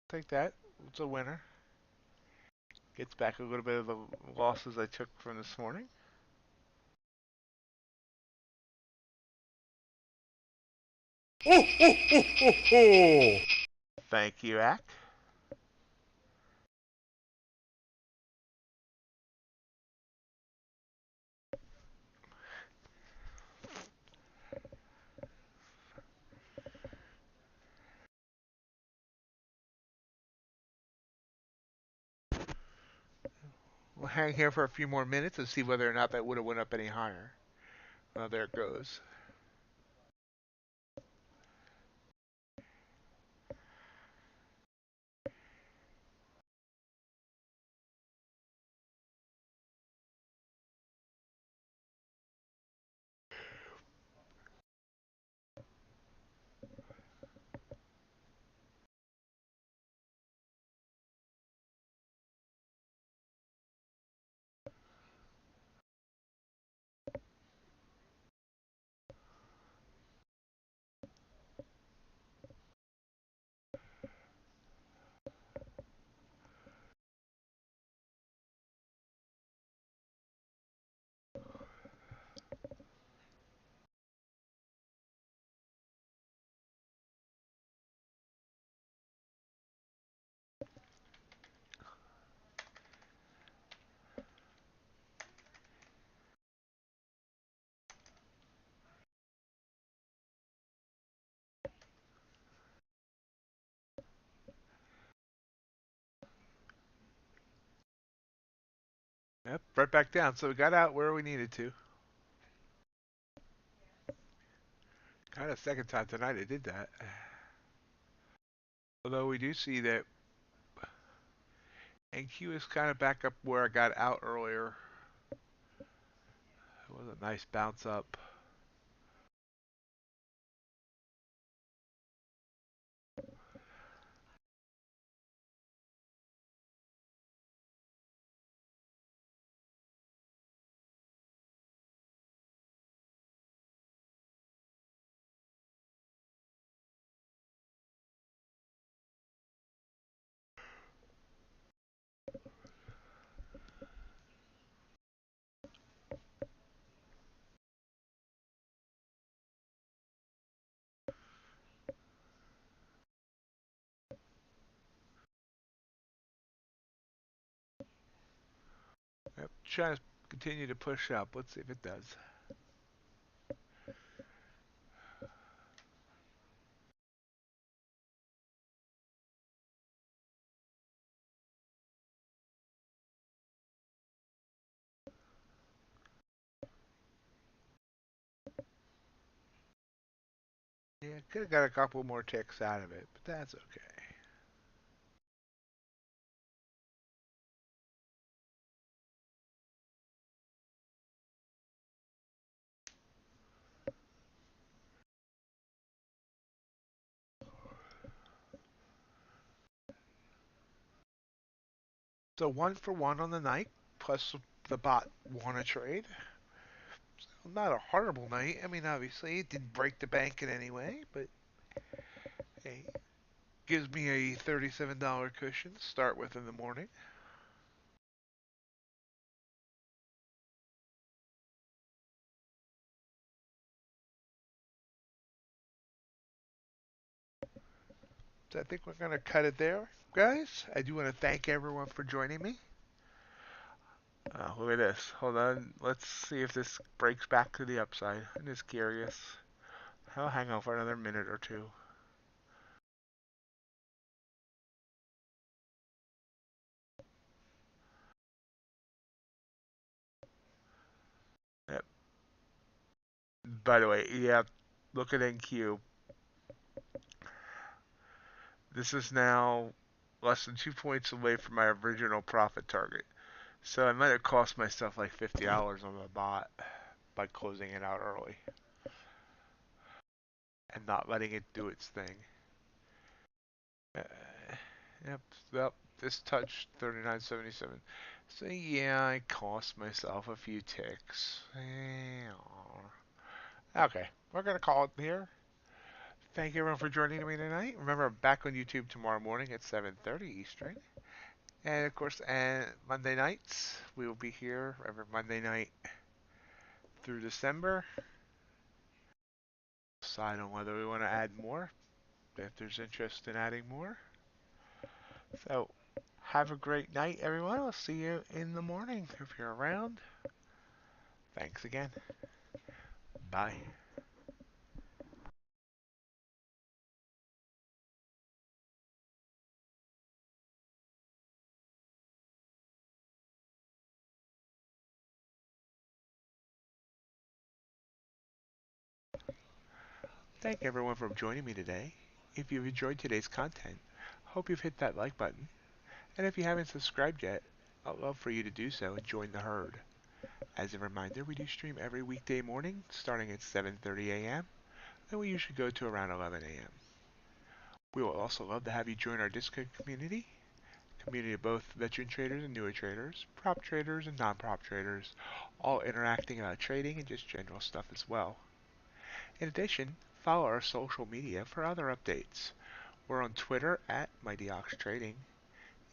Take that. It's a winner. Gets back a little bit of the losses I took from this morning. Thank you, Ack. We'll hang here for a few more minutes and see whether or not that would have went up any higher. There it goes. Yep, right back down. So we got out where we needed to. Kind of second time tonight I did that. Although we do see that NQ is kind of back up where I got out earlier. It was a nice bounce up. Yep, trying to continue to push up. Let's see if it does. Yeah, could have got a couple more ticks out of it, but that's okay. So 1 for 1 on the night, plus the bot won a trade. Not a horrible night. I mean, obviously, it didn't break the bank in any way, but hey, gives me a $37 cushion to start with in the morning. So I think we're going to cut it there, guys. I do want to thank everyone for joining me. Look at this. Hold on. Let's see if this breaks back to the upside. I'm just curious. I'll hang out for another minute or two. Yep. By the way, yeah, look at NQ. This is now less than 2 points away from my original profit target. So I might have cost myself like $50 on the bot by closing it out early and not letting it do its thing. Uh, yep, this touched 39.77. So yeah, I cost myself a few ticks. Okay, we're gonna call it here. Thank you everyone for joining me tonight. Remember, I'm back on YouTube tomorrow morning at 7:30 Eastern. And of course, and Monday nights, we will be here every Monday night through December. Decide on whether we want to add more, if there's interest in adding more. So, have a great night, everyone. I'll see you in the morning if you're around. Thanks again. Bye. Thank everyone for joining me today. If you've enjoyed today's content, hope you've hit that like button. And if you haven't subscribed yet, I'd love for you to do so and join the herd. As a reminder, we do stream every weekday morning starting at 7:30 a.m. and we usually go to around 11 a.m. We will also love to have you join our Discord community of both veteran traders and newer traders, prop traders and non-prop traders, all interacting about trading and just general stuff as well. In addition, follow our social media for other updates. We're on Twitter at MightyOxTrading,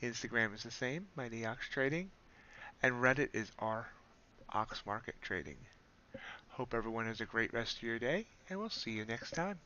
Instagram is the same, MightyOxTrading, and Reddit is r Ox Market Trading. Hope everyone has a great rest of your day, and we'll see you next time.